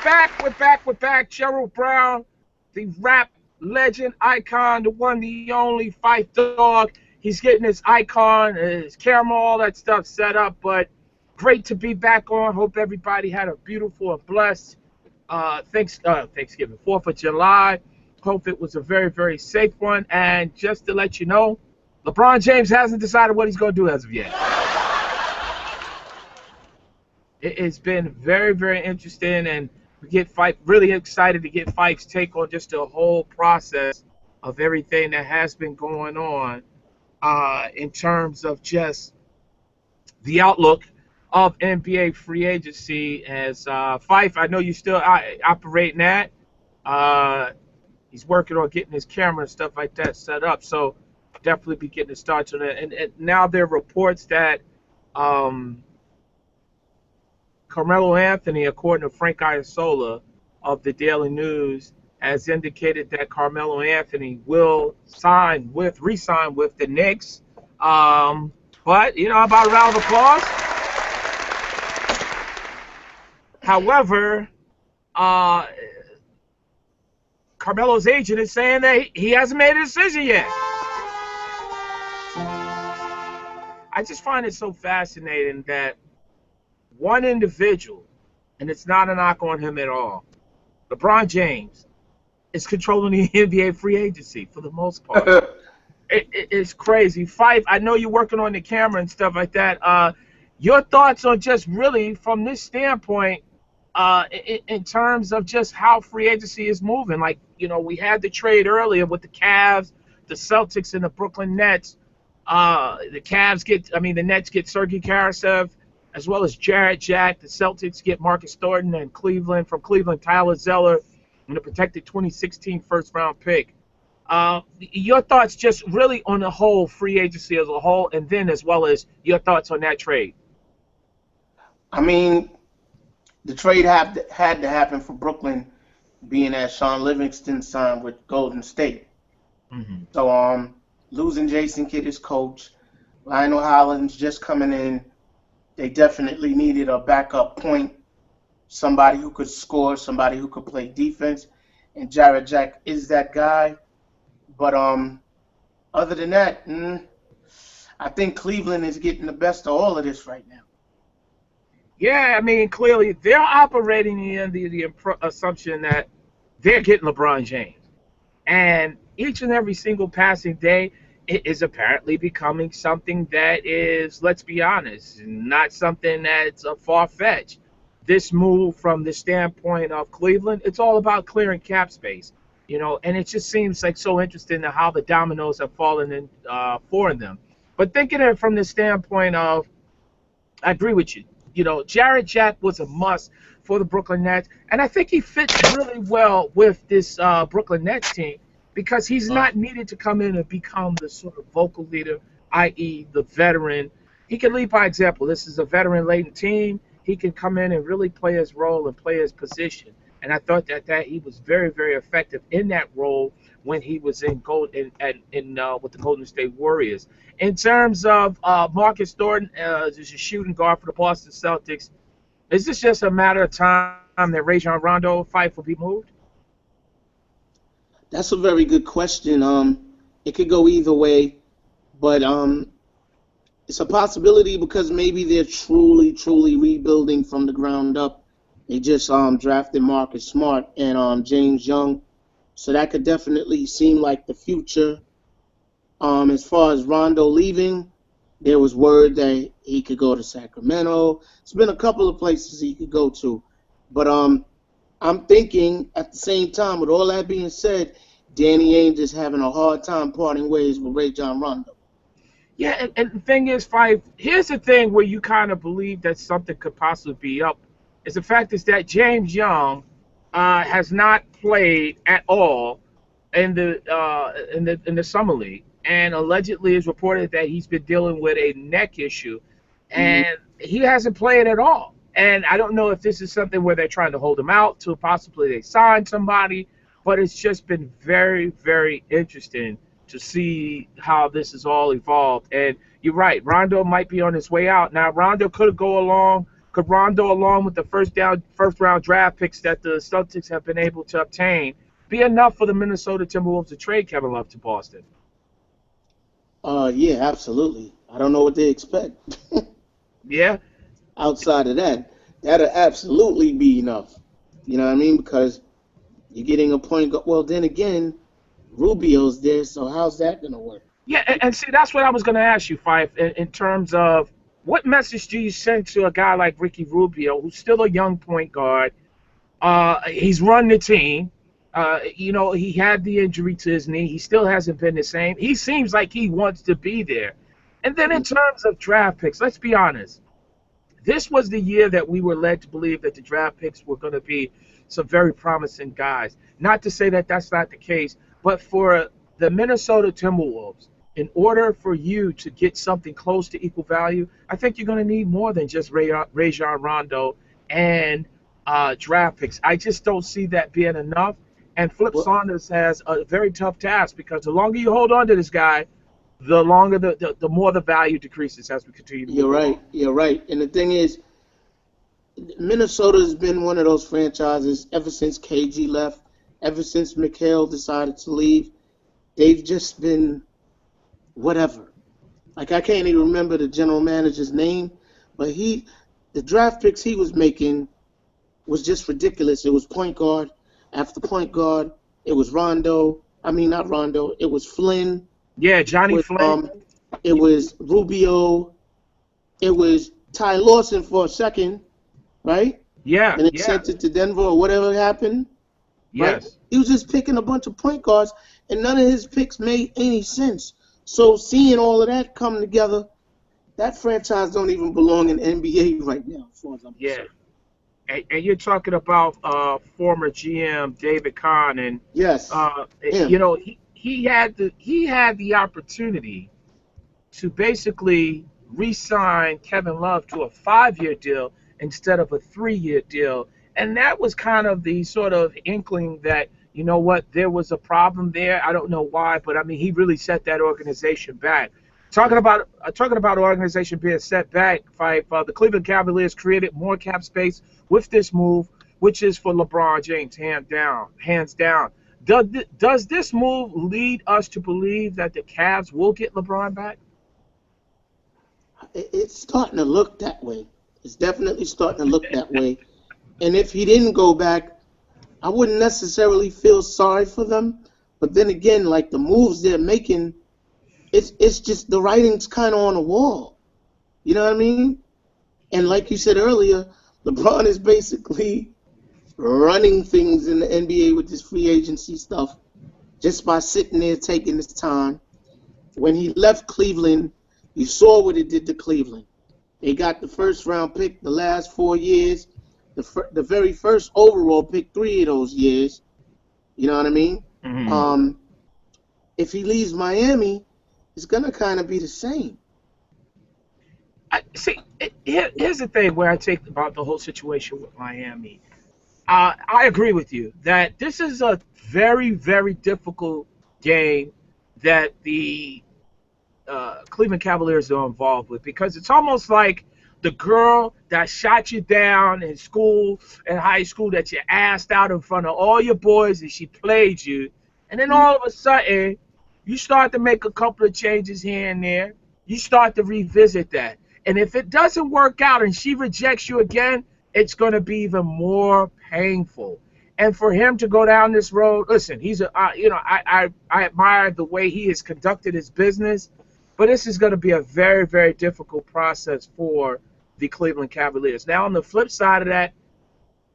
We're back. Gerald Brown, the rap legend, icon, the one, the only Fife Dog. He's getting his icon, his camera, all that stuff set up. But great to be back on. Hope everybody had a beautiful and blessed Thanksgiving, 4th of July. Hope it was a very, very safe one. And just to let you know, LeBron James hasn't decided what he's going to do as of yet. It's been very, very interesting, and we get Fife really excited to get Fife's take on just the whole process of everything that has been going on in terms of just the outlook of NBA free agency. As Fife, I know you still operating that. He's working on getting his camera and stuff like that set up, so definitely be getting it started on that. And now there are reports that Carmelo Anthony, according to Frank Iasola of the Daily News, has indicated that Carmelo Anthony will re-sign with the Knicks. But, about a round of applause. However, Carmelo's agent is saying that he hasn't made a decision yet. I just find it so fascinating that one individual, and it's not a knock on him at all, LeBron James, is controlling the NBA free agency for the most part. It's crazy. Fife, I know you're working on the camera and stuff like that. Your thoughts on just really from this standpoint, in terms of just how free agency is moving. Like, we had the trade earlier with the Cavs, the Celtics, and the Brooklyn Nets. The Nets get Sergei Karasev, as well as Jarrett Jack. The Celtics get Marcus Thornton, and from Cleveland, Tyler Zeller, and a protected 2016 first-round pick. Your thoughts just really on the whole free agency as a whole, and then as well as your thoughts on that trade. I mean, the trade had to happen for Brooklyn, being that Sean Livingston signed with Golden State. Mm-hmm. So losing Jason Kidd as coach, Lionel Hollins just coming in, they definitely needed a backup point, somebody who could score, somebody who could play defense, and Jarrett Jack is that guy. But other than that, I think Cleveland is getting the best of all of this right now. Yeah, I mean, clearly they're operating under the assumption that they're getting LeBron James. And each and every single passing day, it is apparently becoming something that is, let's be honest, not something that's far-fetched. This move from the standpoint of Cleveland, it's all about clearing cap space, and it just seems like so interesting to how the dominoes have fallen in for them. But thinking of it from the standpoint of, I agree with you. Jarrett Jack was a must for the Brooklyn Nets, and I think he fits really well with this Brooklyn Nets team because he's not needed to come in and become the sort of vocal leader, i.e. the veteran. He can lead by example. This is a veteran-laden team. He can come in and really play his role and play his position. And I thought that he was very, very effective in that role when he was with the Golden State Warriors. In terms of Marcus Thornton, just a shooting guard for the Boston Celtics, is this just a matter of time that Rajon Rondo Fife will be moved? That's a very good question. It could go either way, but it's a possibility because maybe they're truly, truly rebuilding from the ground up. They just drafted Marcus Smart and James Young, so that could definitely seem like the future. As far as Rondo leaving, there was word that he could go to Sacramento. It's been a couple of places he could go to. But I'm thinking at the same time, with all that being said, Danny Ainge is having a hard time parting ways with Rajon Rondo. Yeah, and the thing is, Fife, here's the thing where you kind of believe that something could possibly be up. Is the fact is that James Young has not played at all in the summer league, and allegedly is reported that he's been dealing with a neck issue, and he hasn't played at all. And I don't know if this is something where they're trying to hold him out to possibly they sign somebody, but it's just been very, very interesting to see how this has all evolved. And you're right, Rondo might be on his way out. Now, Rondo could go along could Rondo, along with the first round draft picks that the Celtics have been able to obtain, be enough for the Minnesota Timberwolves to trade Kevin Love to Boston? Yeah, absolutely. I don't know what they expect. Yeah, Outside of that, that'll absolutely be enough. You know what I mean? Because you're getting a point. Well, then again, Rubio's there, so how's that gonna work? yeah, and see, that's what I was going to ask you, Fife, in terms of what message do you send to a guy like Ricky Rubio, who's still a young point guard? He's run the team. He had the injury to his knee. He still hasn't been the same. He seems like he wants to be there. And then in terms of draft picks, let's be honest. This was the year that we were led to believe that the draft picks were going to be some very promising guys. Not to say that that's not the case, but for the Minnesota Timberwolves, in order for you to get something close to equal value, I think you're going to need more than just Rajon Rondo and draft picks. I just don't see that being enough. And Flip Well, Saunders has a very tough task because the longer you hold on to this guy, the longer the more the value decreases as we continue to you're move along. right. You're right. And the thing is, Minnesota's been one of those franchises ever since KG left, ever since Mikhail decided to leave. They've just been whatever. Like I can't even remember the general manager's name, but the draft picks he was making was just ridiculous. It was point guard after point guard. It was Rondo. I mean, not Rondo. It was Flynn. Yeah, Johnny With Flynn. it was Rubio. It was Ty Lawson for a second, right? Yeah, And they yeah, sent it to Denver or whatever happened, right? yes. He was just picking a bunch of point guards, and none of his picks made any sense. So seeing all of that come together, that franchise don't even belong in NBA right now, as far as I'm Yeah. concerned. And you're talking about former GM David Kahn, and Yes, uh, him. he had the opportunity to basically re-sign Kevin Love to a 5-year deal instead of a 3-year deal, and that was kind of the sort of inkling that what there was a problem there. I don't know why, but I mean he really set that organization back. Talking about an organization being set back, the Cleveland Cavaliers created more cap space with this move, which is for LeBron James, hands down. Does this move lead us to believe that the Cavs will get LeBron back? It's starting to look that way. It's definitely starting to look that way. And if he didn't go back, I wouldn't necessarily feel sorry for them. But then again, like the moves they're making, it's just the writing's kind of on the wall. You know what I mean? And like you said earlier, LeBron is basically running things in the NBA with this free agency stuff just by sitting there taking his time. When he left Cleveland, you saw what it did to Cleveland. They got the first round pick the last 4 years, the very first overall pick 3 of those years. You know what I mean? Mm-hmm. If he leaves Miami, it's going to kind of be the same. Here's the thing where I take about the whole situation with Miami. I agree with you that this is a very, very difficult game that the Cleveland Cavaliers are involved with because it's almost like the girl that shot you down in school, in high school, that you asked out in front of all your boys and she played you. And then all of a sudden, you start to make a couple of changes here and there. You start to revisit that. And if it doesn't work out and she rejects you again, it's going to be even more painful. And for him to go down this road, listen, I admire the way he has conducted his business, but this is going to be a very, very difficult process for the Cleveland Cavaliers. Now, on the flip side of that,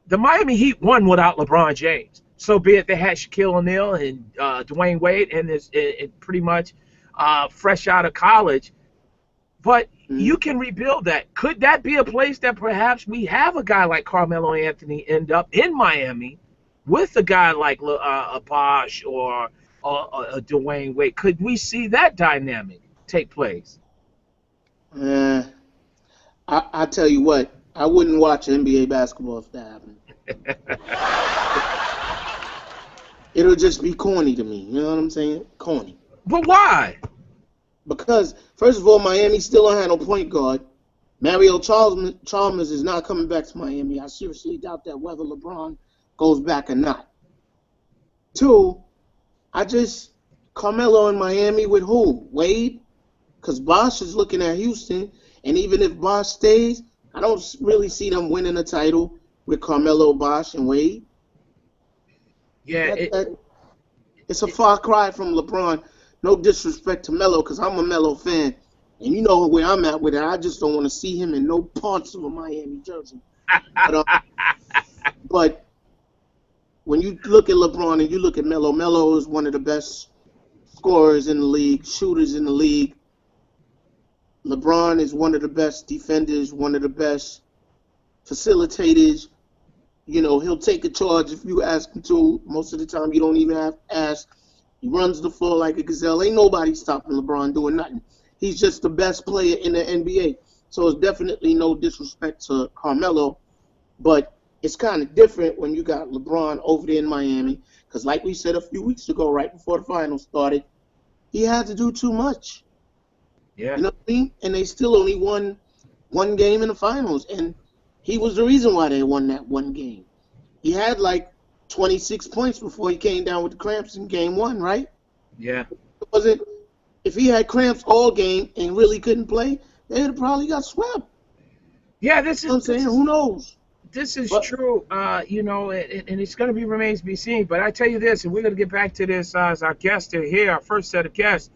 the Miami Heat won without LeBron James. So be it they had Shaquille O'Neal and Dwayne Wade and pretty much fresh out of college. But you can rebuild that. Could that be a place that perhaps we have a guy like Carmelo Anthony end up in Miami with a guy like Bosh or Dwayne Wade? Could we see that dynamic take place? Uh, I tell you what, I wouldn't watch NBA basketball if that happened. It'll just be corny to me. You know what I'm saying? Corny. But why? Because, first of all, Miami still don't have no point guard. Mario Chalmers is not coming back to Miami. I seriously doubt that whether LeBron goes back or not. Two, Carmelo in Miami with who? Wade? Because Bosh is looking at Houston, and even if Bosh stays, I don't really see them winning a title with Carmelo, Bosh, and Wade. Yeah, It's a far cry from LeBron. No disrespect to Melo, because I'm a Melo fan. And you know where I'm at with it. I just don't want to see him in no parts of a Miami jersey. But when you look at LeBron and you look at Melo, Melo is one of the best scorers in the league, shooters in the league. LeBron is one of the best defenders, one of the best facilitators. You know, he'll take a charge if you ask him to. Most of the time, you don't even have to ask. He runs the floor like a gazelle. Ain't nobody stopping LeBron doing nothing. He's just the best player in the NBA. So it's definitely no disrespect to Carmelo, but it's kind of different when you got LeBron over there in Miami. Because like we said a few weeks ago, right before the finals started, he had to do too much. yeah. You know what I mean? And they still only won one game in the finals. And he was the reason why they won that one game. He had like 26 points before he came down with the cramps in game one, right? Yeah. If he had cramps all game and really couldn't play, they'd have probably got swept. Yeah, You know what I'm saying? Who knows? This is But true, you know, and it's going to be remains to be seen. But I tell you this, and we're going to get back to this as our guests are here, our first set of guests.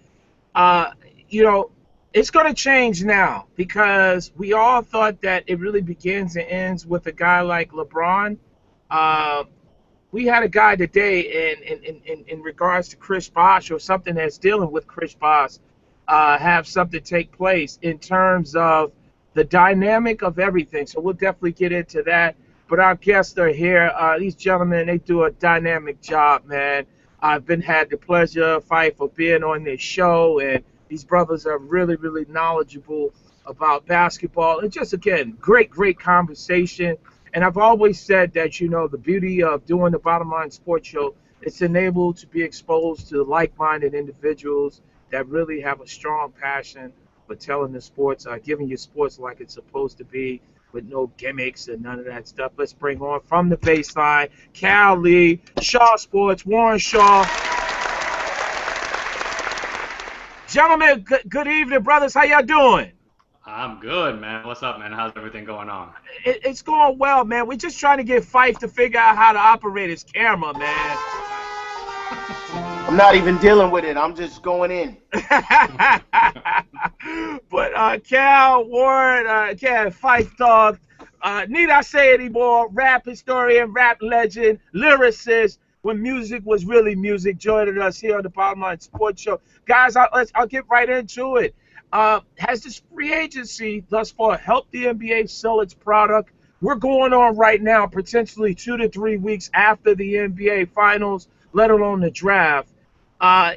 Uh, you know, it's going to change now because we all thought that it really begins and ends with a guy like LeBron. Uh, we had a guy today in regards to Chris Bosh or something that's dealing with Chris Bosh have something take place in terms of the dynamic of everything. So we'll definitely get into that. But our guests are here. These gentlemen, they do a dynamic job, man. I've had the pleasure, Fife, of being on this show, and these brothers are really, really knowledgeable about basketball. And just, again, great, great conversation. And I've always said that, you know, the beauty of doing the Bottom Line Sports Show, it's enabled to be exposed to like-minded individuals that really have a strong passion for telling the sports, giving you sports like it's supposed to be, with no gimmicks and none of that stuff. Let's bring on from the baseline, Cal Lee, Shaw Sports, Warren Shaw. Gentlemen, good evening, brothers. How y'all doing? I'm good, man. What's up, man? How's everything going on? It's going well, man. We're just trying to get Fife to figure out how to operate his camera, man. I'm not even dealing with it. I'm just going in. But Cal, Warren, Fife Dog, need I say anymore? Rap historian, rap legend, lyricist, when music was really music, joining us here on the Bottom Line Sports Show. Guys, I'll get right into it. Has this free agency thus far helped the NBA sell its product? We're going on right now, potentially 2 to 3 weeks after the NBA Finals, let alone the draft.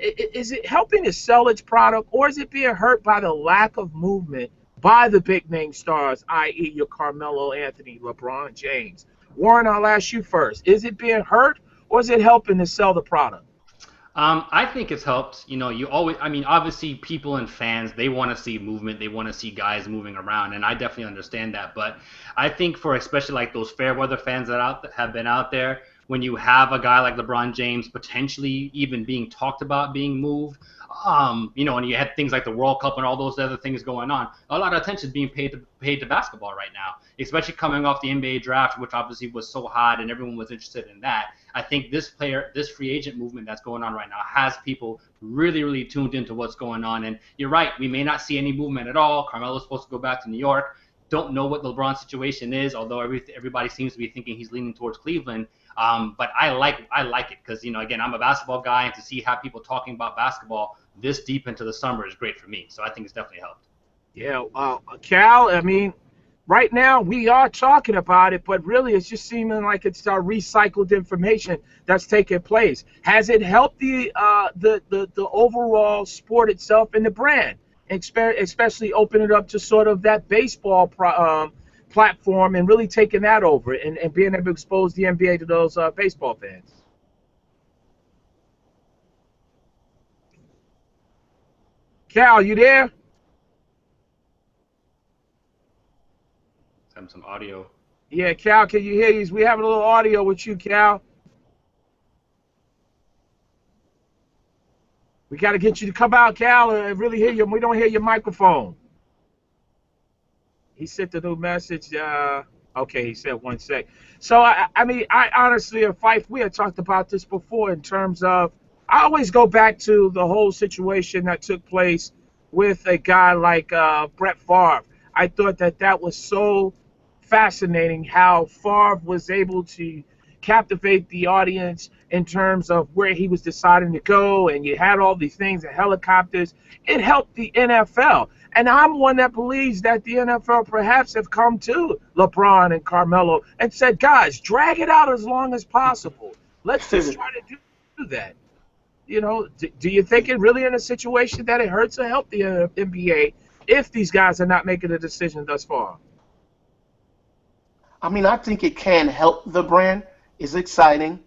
Is it helping to sell its product, or is it being hurt by the lack of movement by the big name stars, i.e. your Carmelo Anthony, LeBron James? Warren, I'll ask you first. Is it being hurt, or is it helping to sell the product? I think it's helped. You know, obviously people and fans, they want to see movement. They want to see guys moving around, and I definitely understand that. But I think for especially like those fair weather fans that have been out there, when you have a guy like LeBron James potentially even being talked about being moved, you know, and you had things like the World Cup and all those other things going on, a lot of attention is being paid to basketball right now, especially coming off the NBA draft, which obviously was so hot and everyone was interested in that. I think this free agent movement that's going on right now has people really, really tuned into what's going on. And you're right, we may not see any movement at all. Carmelo's supposed to go back to New York. Don't know what the LeBron situation is, although everybody seems to be thinking he's leaning towards Cleveland. But I like it because, you know, again, I'm a basketball guy, and to see have people talking about basketball this deep into the summer is great for me. So I think it's definitely helped. Yeah, Cal, I mean, right now we are talking about it, but really it's just seeming like it's recycled information that's taking place. Has it helped the overall sport itself and the brand, especially open it up to sort of that baseball platform and really taking that over and being able to expose the NBA to those baseball fans? Cal, you there? Have some audio. Yeah, Cal, can you hear these? We have a little audio with you, Cal. We got to get you to come out, Cal, and really hear you. We don't hear your microphone. He sent the new message. Okay, he said 1 sec. So, I mean, I honestly, Fife, we had talked about this before in terms of, I always go back to the whole situation that took place with a guy like Brett Favre. I thought that was so fascinating how Favre was able to captivate the audience in terms of where he was deciding to go, and you had all these things and helicopters. It helped the NFL. And I'm one that believes that the NFL perhaps have come to LeBron and Carmelo and said, guys, drag it out as long as possible. Let's just try to do that. You know, do you think it really in a situation that it hurts or help the NBA if these guys are not making a decision thus far? I mean, I think it can help the brand. It's exciting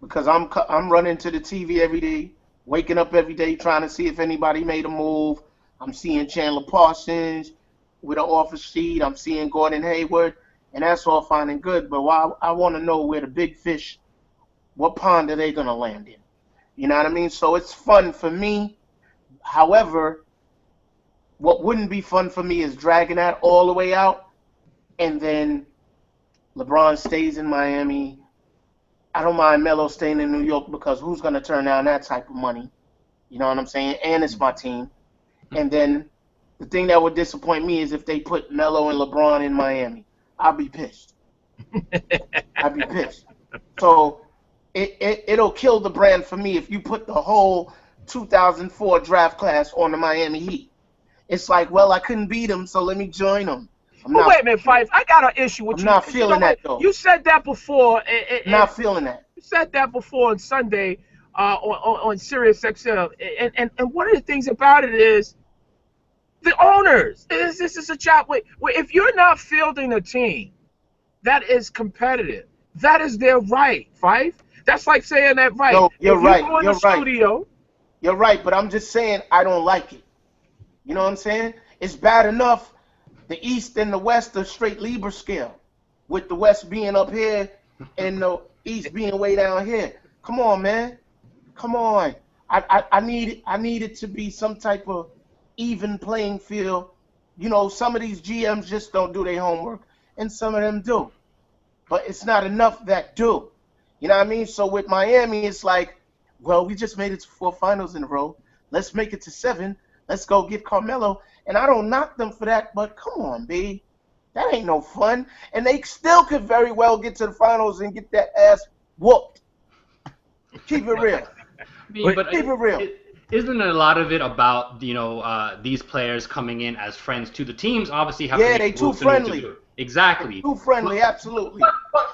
because I'm running to the TV every day, waking up every day trying to see if anybody made a move. I'm seeing Chandler Parsons with an offer sheet. I'm seeing Gordon Hayward, and that's all fine and good. But I want to know where the big fish, what pond are they going to land in? You know what I mean? So it's fun for me. However, what wouldn't be fun for me is dragging that all the way out, and then LeBron stays in Miami. I don't mind Melo staying in New York because who's going to turn down that type of money? You know what I'm saying? And it's my team. And then the thing that would disappoint me is if they put Melo and LeBron in Miami. I'll be pissed. I'd be pissed. So it'll kill the brand for me if you put the whole 2004 draft class on the Miami Heat. It's like, well, I couldn't beat them, so let me join them. But wait a minute, Fife. I got an issue with you. I'm not feeling that, though. You said that before. Not feeling that. You said that before on Sunday on Sirius XM. And one of the things about it is the owners. This is a job where if you're not fielding a team that is competitive, that is their right, Fife. That's like saying that right. No, you're right. If you go in the studio. You're right, but I'm just saying I don't like it. You know what I'm saying? It's bad enough the East and the West are straight Libra scale, with the West being up here and the East being way down here. Come on, man. Come on. I need it to be some type of even playing field. You know, some of these GMs just don't do their homework, and some of them do. But it's not enough that do. You know what I mean? So with Miami, it's like, well, we just made it to 4 finals in a row. Let's make it to 7. Let's go get Carmelo. And I don't knock them for that, but come on, B. That ain't no fun. And they still could very well get to the finals and get that ass whooped. Keep it real. But keep it real. Isn't a lot of it about, these players coming in as friends to the teams? Obviously, have to they too friendly. Exactly. Too friendly, absolutely.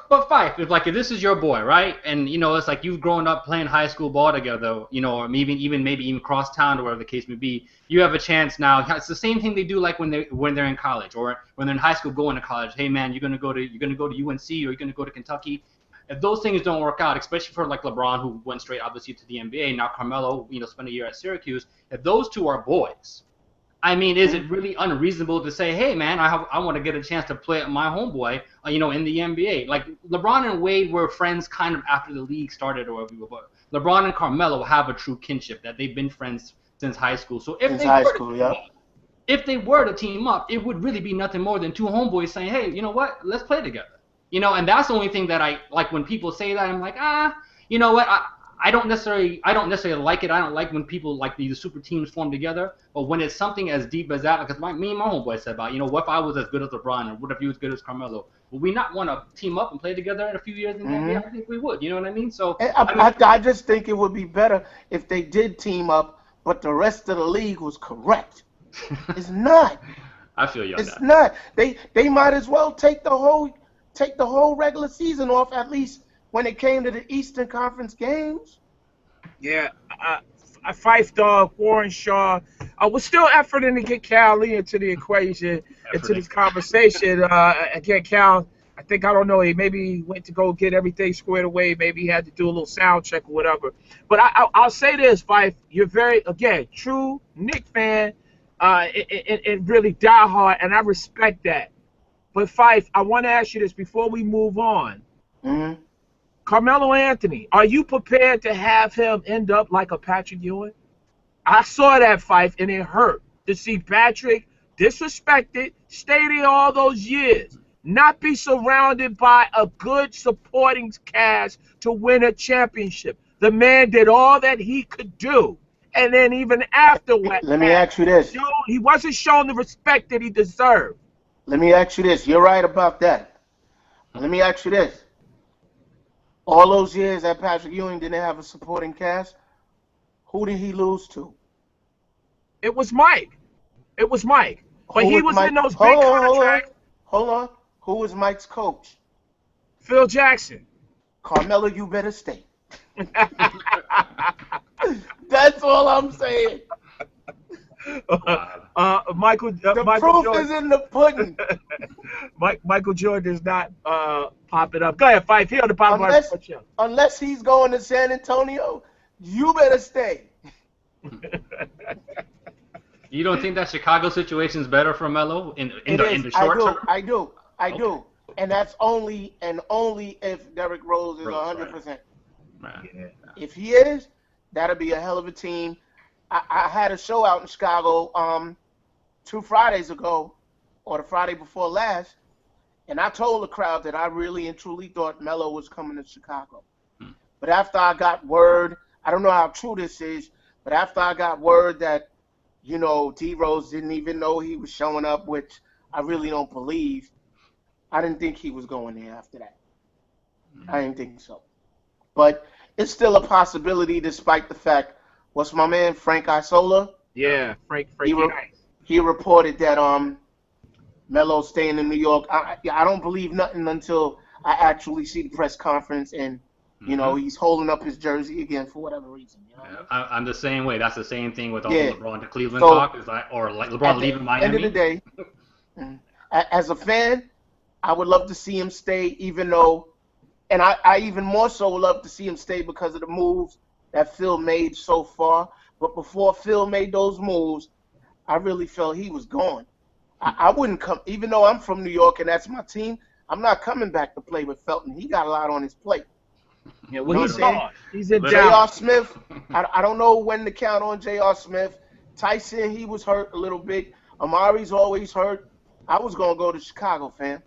But Fife, if this is your boy, right? And it's like you've grown up playing high school ball together, or maybe even cross town or whatever the case may be. You have a chance now. It's the same thing they do like when they're in college or when they're in high school going to college. Hey man, you're gonna go to UNC or you're gonna go to Kentucky. If those things don't work out, especially for like LeBron who went straight obviously to the NBA, now Carmelo, spent a year at Syracuse. If those two are boys, I mean, is it really unreasonable to say, hey, man, I want to get a chance to play my homeboy, in the NBA? Like, LeBron and Wade were friends kind of after the league started or whatever, but LeBron and Carmelo have a true kinship that they've been friends since high school. So if they were to team up, it would really be nothing more than two homeboys saying, hey, you know what, let's play together. And that's the only thing that I like when people say that. I'm like, you know what, I don't necessarily like it. I don't like when people like these super teams form together. But when it's something as deep as that, because me and my homeboy said about, what if I was as good as LeBron, or what if you was good as Carmelo? Would we not want to team up and play together in a few years in the NBA? I think we would. You know what I mean? So I just think it would be better if they did team up, but the rest of the league was correct. It's not. I feel you on that. It's not. They might as well take the whole regular season off, at least when it came to the Eastern Conference games. Yeah, Fife Dog, Warren Shaw. We're still efforting to get Cal Lee into the equation, into this conversation. Again, Cal, I don't know, he maybe went to go get everything squared away. Maybe he had to do a little sound check or whatever. But I'll say this, Fife, you're very, again, true Knick fan and really diehard, and I respect that. But Fife, I want to ask you this before we move on. Mm-hmm. Carmelo Anthony, are you prepared to have him end up like a Patrick Ewing? I saw that, Fife, and it hurt to see Patrick disrespected, stay there all those years, not be surrounded by a good supporting cast to win a championship. The man did all that he could do. And then even afterward, Let me ask you this. he wasn't shown the respect that he deserved. Let me ask you this. You're right about that. Let me ask you this. All those years that Patrick Ewing didn't have a supporting cast, who did he lose to? It was Mike. It was Mike. But he was Mike? in those big contracts. Hold on. Who was Mike's coach? Phil Jackson. Carmelo, you better stay. That's all I'm saying. Michael The Michael proof Jordan. is in the pudding. Michael Jordan does not pop it up. Go ahead, Fife. Here on the Pop Bar Sports Show. Unless he's going to San Antonio, you better stay. You don't think that Chicago situation is better for Melo in the short term? I do. And that's only if Derrick Rose is 100%. Right. Yeah. If he is, that'll be a hell of a team. I had a show out in Chicago 2 Fridays ago, or the Friday before last, and I told the crowd that I really and truly thought Melo was coming to Chicago. But after I got word, I don't know how true this is, but after I got word that, you know, D Rose didn't even know he was showing up, which I really don't believe, I didn't think he was going there after that. I didn't think so. But it's still a possibility despite the fact, what's my man, Frank Isola? Yeah, Frankie Ice. He reported that Melo's staying in New York. I don't believe nothing until I actually see the press conference and, you know, he's holding up his jersey again for whatever reason. You know? I'm the same way. That's the same thing with all Yeah. the LeBron to Cleveland So, talk, or like LeBron leaving Miami. At the end of the day, as a fan, I would love to see him stay, even though, and I even more so would love to see him stay because of the moves that Phil made so far. But before Phil made those moves, I really felt he was gone. I wouldn't come, even though I'm from New York and that's my team, I'm not coming back to play with Felton. He got a lot on his plate. Yeah, well, No, he's man. gone. He's in J.R. Dallas. Smith, I don't know when to count on J.R. Smith. Tyson, he was hurt a little bit. Amari's always hurt. I was going to go to Chicago, fam.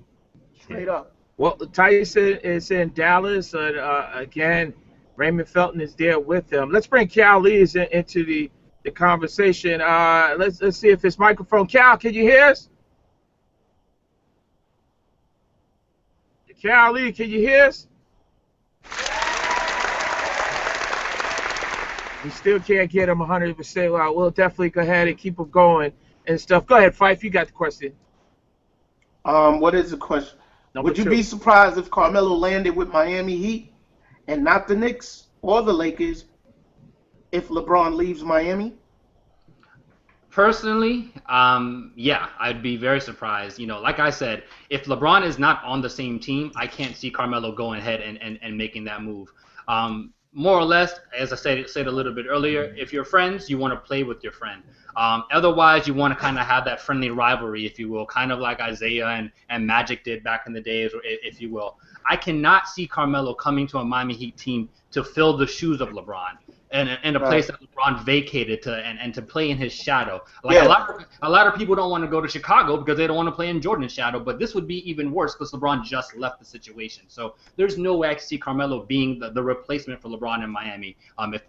Straight up. Well, Tyson is in Dallas. Again, Raymond Felton is there with him. Let's bring Cal Lees into the conversation. Let's see if his microphone. Cal, can you hear us? Cal Lee, can you hear us? We still can't get him 100%. Well, we'll definitely go ahead and keep him going and stuff. Go ahead, Fife. You got the question. What is the question? Would you be surprised if Carmelo landed with Miami Heat and not the Knicks or the Lakers if LeBron leaves Miami? Personally, yeah, I'd be very surprised. You know, like I said, if LeBron is not on the same team, I can't see Carmelo going ahead and making that move. More or less, as I said a little bit earlier, if you're friends, you want to play with your friend. Otherwise, you want to kind of have that friendly rivalry, if you will, kind of like Isaiah and Magic did back in the days, if you will. I cannot see Carmelo coming to a Miami Heat team to fill the shoes of LeBron and a place that LeBron vacated and to play in his shadow. Like a lot of people don't want to go to Chicago because they don't want to play in Jordan's shadow, but this would be even worse because LeBron just left the situation. So there's no way I can see Carmelo being the replacement for LeBron in Miami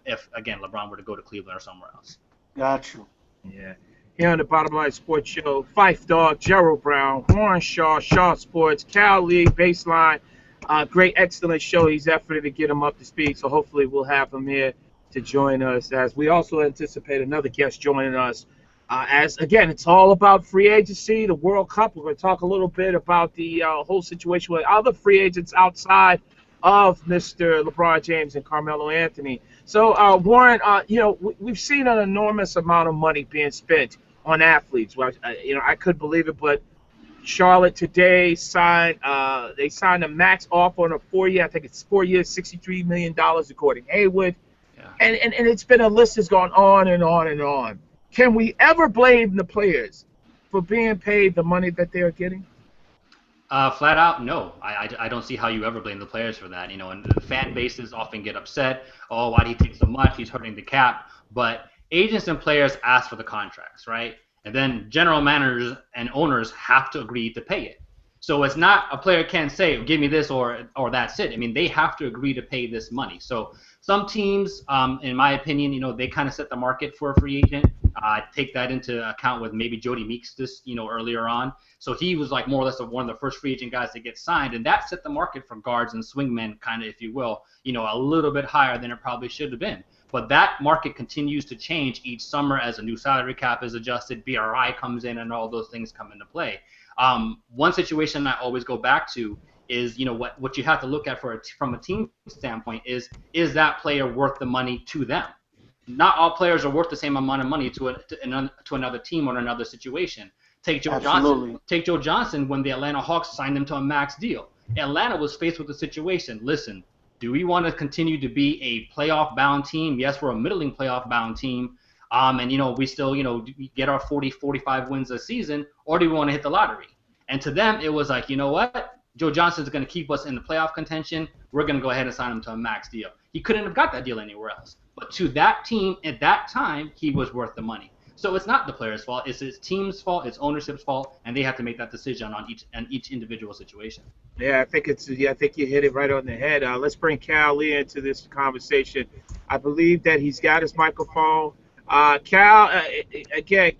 if again, LeBron were to go to Cleveland or somewhere else. Got you. Yeah. Here on the Bottom Line Sports Show, Fife Dog, Gerald Brown, Warren Shaw, Shaw Sports, Cal Lee, Baseline. Great, excellent show. He's efforted to get him up to speed, so hopefully we'll have him here to join us as we also anticipate another guest joining us. As again, it's all about free agency, the World Cup. We're going to talk a little bit about the whole situation with other free agents outside of Mr. LeBron James and Carmelo Anthony. So, Warren, you know, we've seen an enormous amount of money being spent on athletes. Well, you know, I couldn't believe it, but Charlotte today signed a max offer on a 4-year. I think it's 4 years, $63 million according to Haywood. Yeah. And it's been a list that's gone on and on and on. Can we ever blame the players for being paid the money that they are getting? Flat out, no. I don't see how you ever blame the players for that. And the fan bases often get upset. Oh, why did he take so much? He's hurting the cap. But agents and players ask for the contracts, right? And then general managers and owners have to agree to pay it. So it's not a player can't say, give me this or that's it. I mean, they have to agree to pay this money. So some teams, in my opinion, they kind of set the market for a free agent. Take that into account with maybe Jody Meeks earlier on. So he was like more or less one of the first free agent guys to get signed, and that set the market for guards and swingmen, kind of, if you will, a little bit higher than it probably should have been. But that market continues to change each summer as a new salary cap is adjusted, BRI comes in, and all those things come into play. One situation I always go back to is, what you have to look at from a team standpoint is that player worth the money to them? Not all players are worth the same amount of money to another team or another situation. Take Joe Johnson. Take Joe Johnson when the Atlanta Hawks signed him to a max deal. Atlanta was faced with the situation. Listen, do we want to continue to be a playoff-bound team? Yes, we're a middling playoff-bound team. And, we still, get our 40, 45 wins a season, or do we want to hit the lottery? And to them, it was like, you know what? Joe Johnson's going to keep us in the playoff contention. We're going to go ahead and sign him to a max deal. He couldn't have got that deal anywhere else. But to that team at that time, he was worth the money. So it's not the player's fault. It's his team's fault. It's ownership's fault, and they have to make that decision on each individual situation. Yeah, I think you hit it right on the head. Let's bring Cal Lee into this conversation. I believe that he's got his microphone. Cal, again,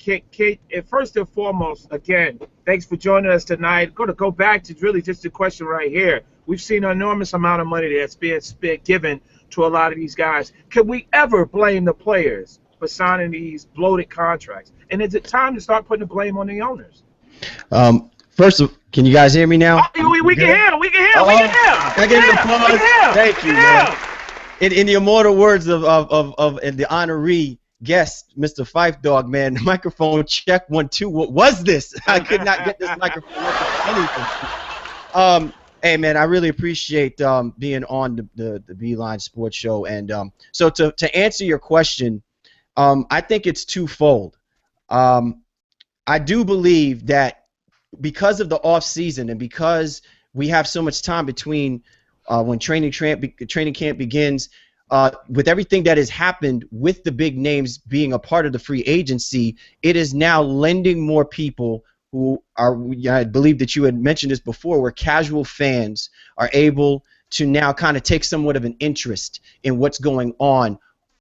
first and foremost, again, thanks for joining us tonight. Going to go back to really just the question right here. We've seen an enormous amount of money that's being given to a lot of these guys. Can we ever blame the players for signing these bloated contracts? And is it time to start putting the blame on the owners? First, can you guys hear me now? Oh, we can hear him. We can hear him. We can hear him. Can I get an applause? Thank you, man. In the immortal words of the honoree guest, Mr. Fife Dog, man, the microphone check 1 2. What was this? I could not get this microphone anything. Hey, man, I really appreciate being on the Beeline Sports Show. And so to answer your question, I think it's twofold. I do believe that because of the off season and because we have so much time between when training camp begins, with everything that has happened with the big names being a part of the free agency, it is now lending more people who are, I believe that you had mentioned this before, where casual fans are able to now kind of take somewhat of an interest in what's going on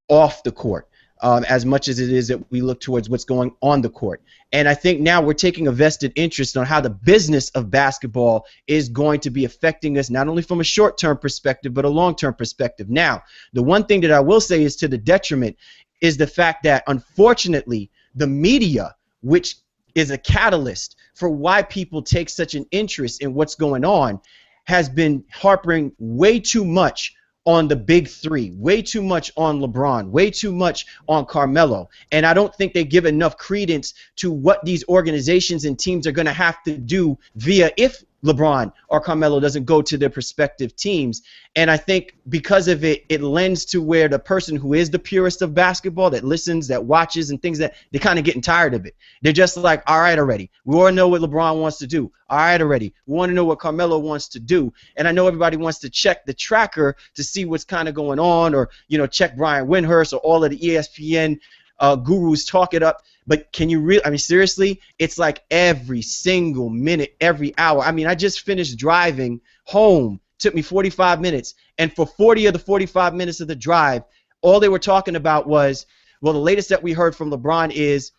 off the court. As much as it is that we look towards what's going on the court. And I think now we're taking a vested interest on how the business of basketball is going to be affecting us, not only from a short-term perspective, but a long-term perspective. Now, the one thing that I will say is to the detriment is the fact that, unfortunately, the media, which is a catalyst for why people take such an interest in what's going on, has been harping way too much on the big three, way too much on LeBron, way too much on Carmelo. And I don't think they give enough credence to what these organizations and teams are going to have to do via if LeBron or Carmelo doesn't go to their respective teams. And I think because of it, it lends to where the person who is the purist of basketball, that listens, that watches and things, that they're kind of getting tired of it. They're just like, all right already. We want to know what LeBron wants to do. All right already. We want to know what Carmelo wants to do. And I know everybody wants to check the tracker to see what's kind of going on, or, check Brian Windhurst or all of the ESPN gurus talk it up. But can you really, seriously, it's like every single minute, every hour. I just finished driving home. Took me 45 minutes. And for 40 of the 45 minutes of the drive, all they were talking about was, well, the latest that we heard from LeBron is,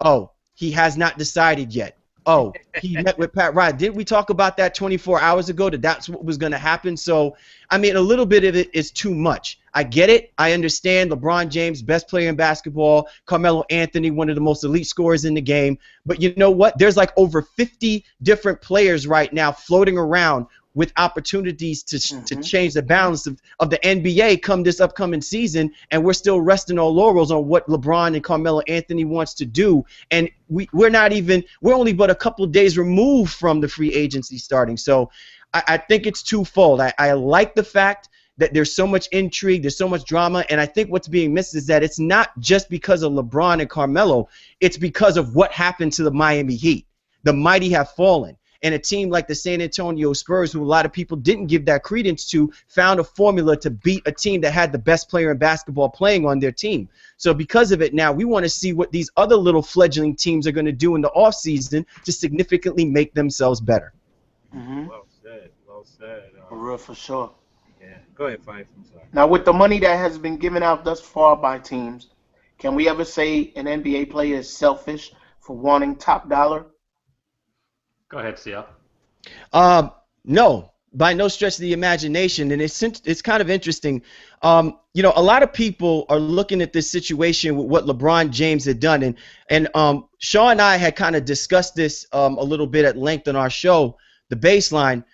oh, he has not decided yet. Oh, he met with Pat Riley. Didn't we talk about that 24 hours ago, that that's what was going to happen? So, a little bit of it is too much. I get it. I understand LeBron James, best player in basketball. Carmelo Anthony, one of the most elite scorers in the game. But you know what? There's like over 50 different players right now floating around with opportunities to change the balance of the NBA come this upcoming season, and we're still resting our laurels on what LeBron and Carmelo Anthony wants to do. And we're only but a couple of days removed from the free agency starting. So I think it's twofold. I like the fact that there's so much intrigue, there's so much drama, and I think what's being missed is that it's not just because of LeBron and Carmelo, it's because of what happened to the Miami Heat. The mighty have fallen. and a team like the San Antonio Spurs, who a lot of people didn't give that credence to, found a formula to beat a team that had the best player in basketball playing on their team. So because of it, now we want to see what these other little fledgling teams are going to do in the offseason to significantly make themselves better. Well said. Well said. For real, for sure. Yeah. Go ahead, Fife. I'm sorry. Now, with the money that has been given out thus far by teams, can we ever say an NBA player is selfish for wanting top dollar? Go ahead, CL. No, by no stretch of the imagination, and it's kind of interesting. A lot of people are looking at this situation with what LeBron James had done, and Shaw and I had kind of discussed this a little bit at length on our show, The Baseline.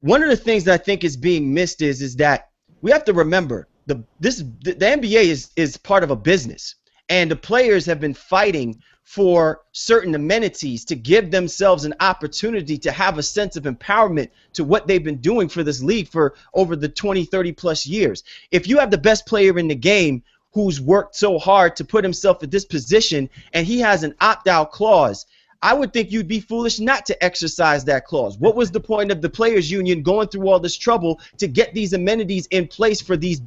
One of the things that I think is being missed is that we have to remember the NBA is part of a business, and the players have been fighting for certain amenities to give themselves an opportunity to have a sense of empowerment to what they've been doing for this league for over the 20, 30 plus years. If you have the best player in the game who's worked so hard to put himself in this position and he has an opt-out clause, I would think you'd be foolish not to exercise that clause. What was the point of the players union going through all this trouble to get these amenities in place for the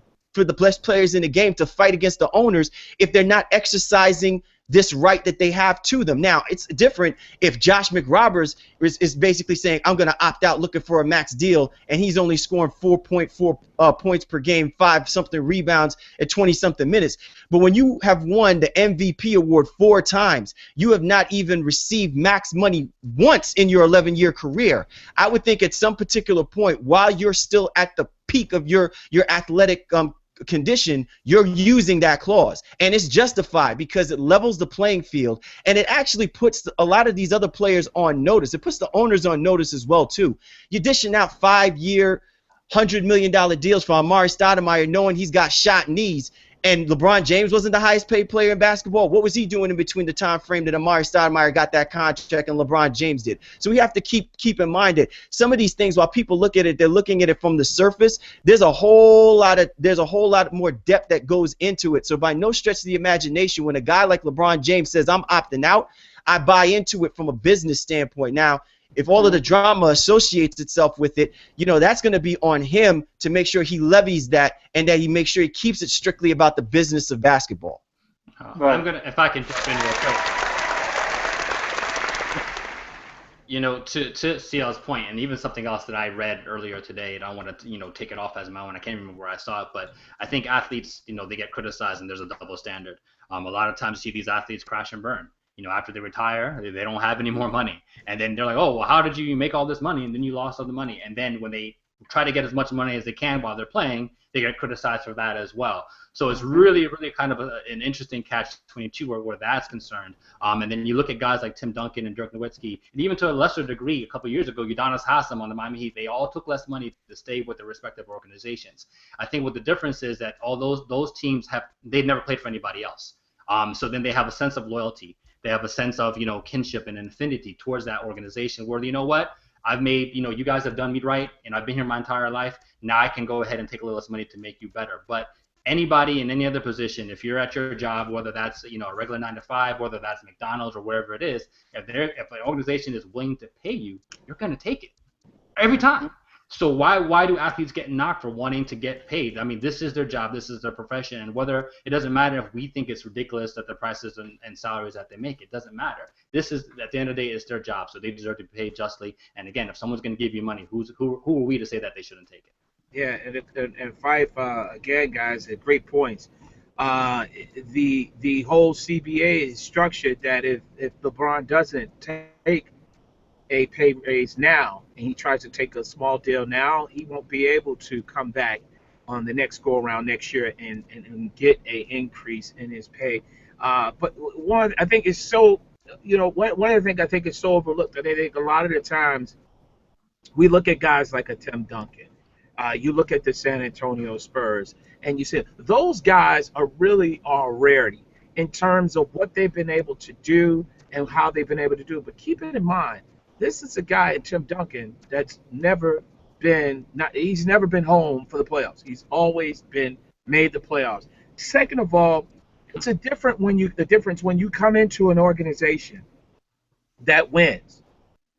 best players in the game to fight against the owners if they're not exercising this right that they have to them? Now, it's different if Josh McRoberts is basically saying, I'm going to opt out looking for a max deal, and he's only scoring 4.4 points per game, 5-something rebounds at 20-something minutes. But when you have won the MVP award 4 times, you have not even received max money once in your 11-year career. I would think at some particular point, while you're still at the peak of your athletic condition, you're using that clause, and it's justified because it levels the playing field, and it actually puts a lot of these other players on notice. It puts the owners on notice as well too. You're dishing out 5-year, $100 million deals for Amar'e Stoudemire, knowing he's got shot knees, and LeBron James wasn't the highest paid player in basketball. What was he doing in between the time frame that Amar'e Stoudemire got that contract and LeBron James did? So we have to keep in mind that some of these things, while people look at it, they're looking at it from the surface. There's a whole lot more depth that goes into it. So by no stretch of the imagination, when a guy like LeBron James says, I'm opting out, I buy into it from a business standpoint. Now, if all of the drama associates itself with it, that's going to be on him to make sure he levies that and that he makes sure he keeps it strictly about the business of basketball. I'm gonna, if I can jump in real quick. To CL's point, and even something else that I read earlier today, and I want to, take it off as my own. I can't remember where I saw it, but I think athletes, they get criticized, and there's a double standard. A lot of times you see these athletes crash and burn. After they retire, they don't have any more money. And then they're like, oh, well, how did you make all this money? And then you lost all the money. And then when they try to get as much money as they can while they're playing, they get criticized for that as well. So it's really, really kind of an interesting catch-22 where that's concerned. And then you look at guys like Tim Duncan and Dirk Nowitzki, and even to a lesser degree, a couple of years ago, Udonis Haslem on the Miami Heat, they all took less money to stay with their respective organizations. I think what the difference is that all those teams they've never played for anybody else. So then they have a sense of loyalty. They have a sense of, kinship and affinity towards that organization where, what? I've made, you guys have done me right, and I've been here my entire life. Now I can go ahead and take a little less money to make you better. But anybody in any other position, if you're at your job, whether that's, a regular 9-to-5, whether that's McDonald's or wherever it is, if an organization is willing to pay you, you're going to take it every time. So why do athletes get knocked for wanting to get paid? I mean, this is their job, this is their profession, and whether it doesn't matter if we think it's ridiculous that the prices and salaries that they make, it doesn't matter. This is, at the end of the day, it's their job, so they deserve to be paid justly. And again, if someone's going to give you money, who are we to say that they shouldn't take it? Yeah, and Fife, again, guys, great points. The whole CBA is structured that if LeBron doesn't take a pay raise now and he tries to take a small deal now, he won't be able to come back on the next go around next year and get a increase in his pay. But one, I think is so, one of the things I think is so overlooked. I think a lot of the times we look at guys like a Tim Duncan. You look at the San Antonio Spurs and you say those guys are really a rarity in terms of what they've been able to do and how they've been able to do it. But keep it in mind, this is a guy, Tim Duncan, that's he's never been home for the playoffs. He's always made the playoffs. Second of all, it's the difference when you come into an organization that wins.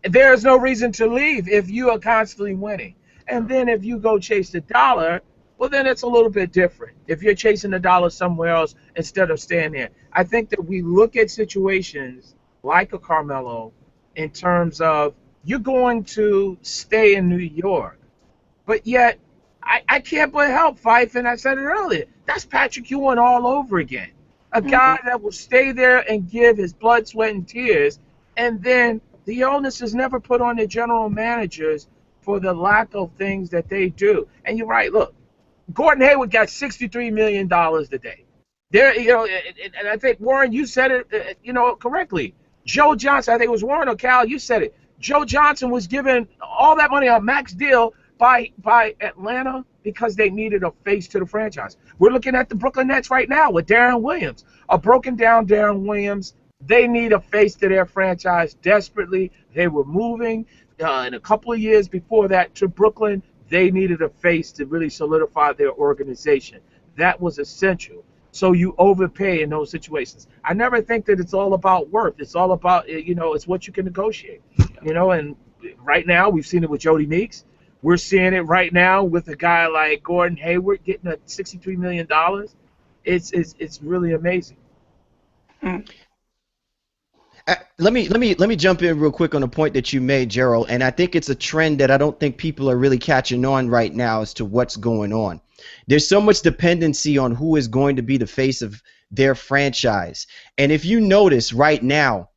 there's no reason to leave if you are constantly winning. And then if you go chase the dollar, well, then it's a little bit different. If you're chasing the dollar somewhere else instead of staying there, I think that we look at situations like a Carmelo in terms of you're going to stay in New York, but yet I can't but help Fife, and I said it earlier. That's Patrick Ewing all over again. A guy that will stay there and give his blood, sweat, and tears, and then the onus is never put on the general managers for the lack of things that they do. And you're right. Look, Gordon Hayward got $63 million today. There, and I think Warren, you said it, correctly. Joe Johnson, I think it was Warren or Cal, you said it. Joe Johnson was given all that money on max deal by Atlanta because they needed a face to the franchise. We're looking at the Brooklyn Nets right now with Darren Williams, a broken down Darren Williams. They need a face to their franchise desperately. They were moving in a couple of years before that to Brooklyn. They needed a face to really solidify their organization. That was essential. So you overpay in those situations. I never think that it's all about worth. It's all about, it's what you can negotiate. And right now we've seen it with Jody Meeks. We're seeing it right now with a guy like Gordon Hayward getting a $63 million. It's really amazing. Let me jump in real quick on a point that you made, Gerald, and I think it's a trend that I don't think people are really catching on right now as to what's going on. There's so much dependency on who is going to be the face of their franchise. And if you notice right now,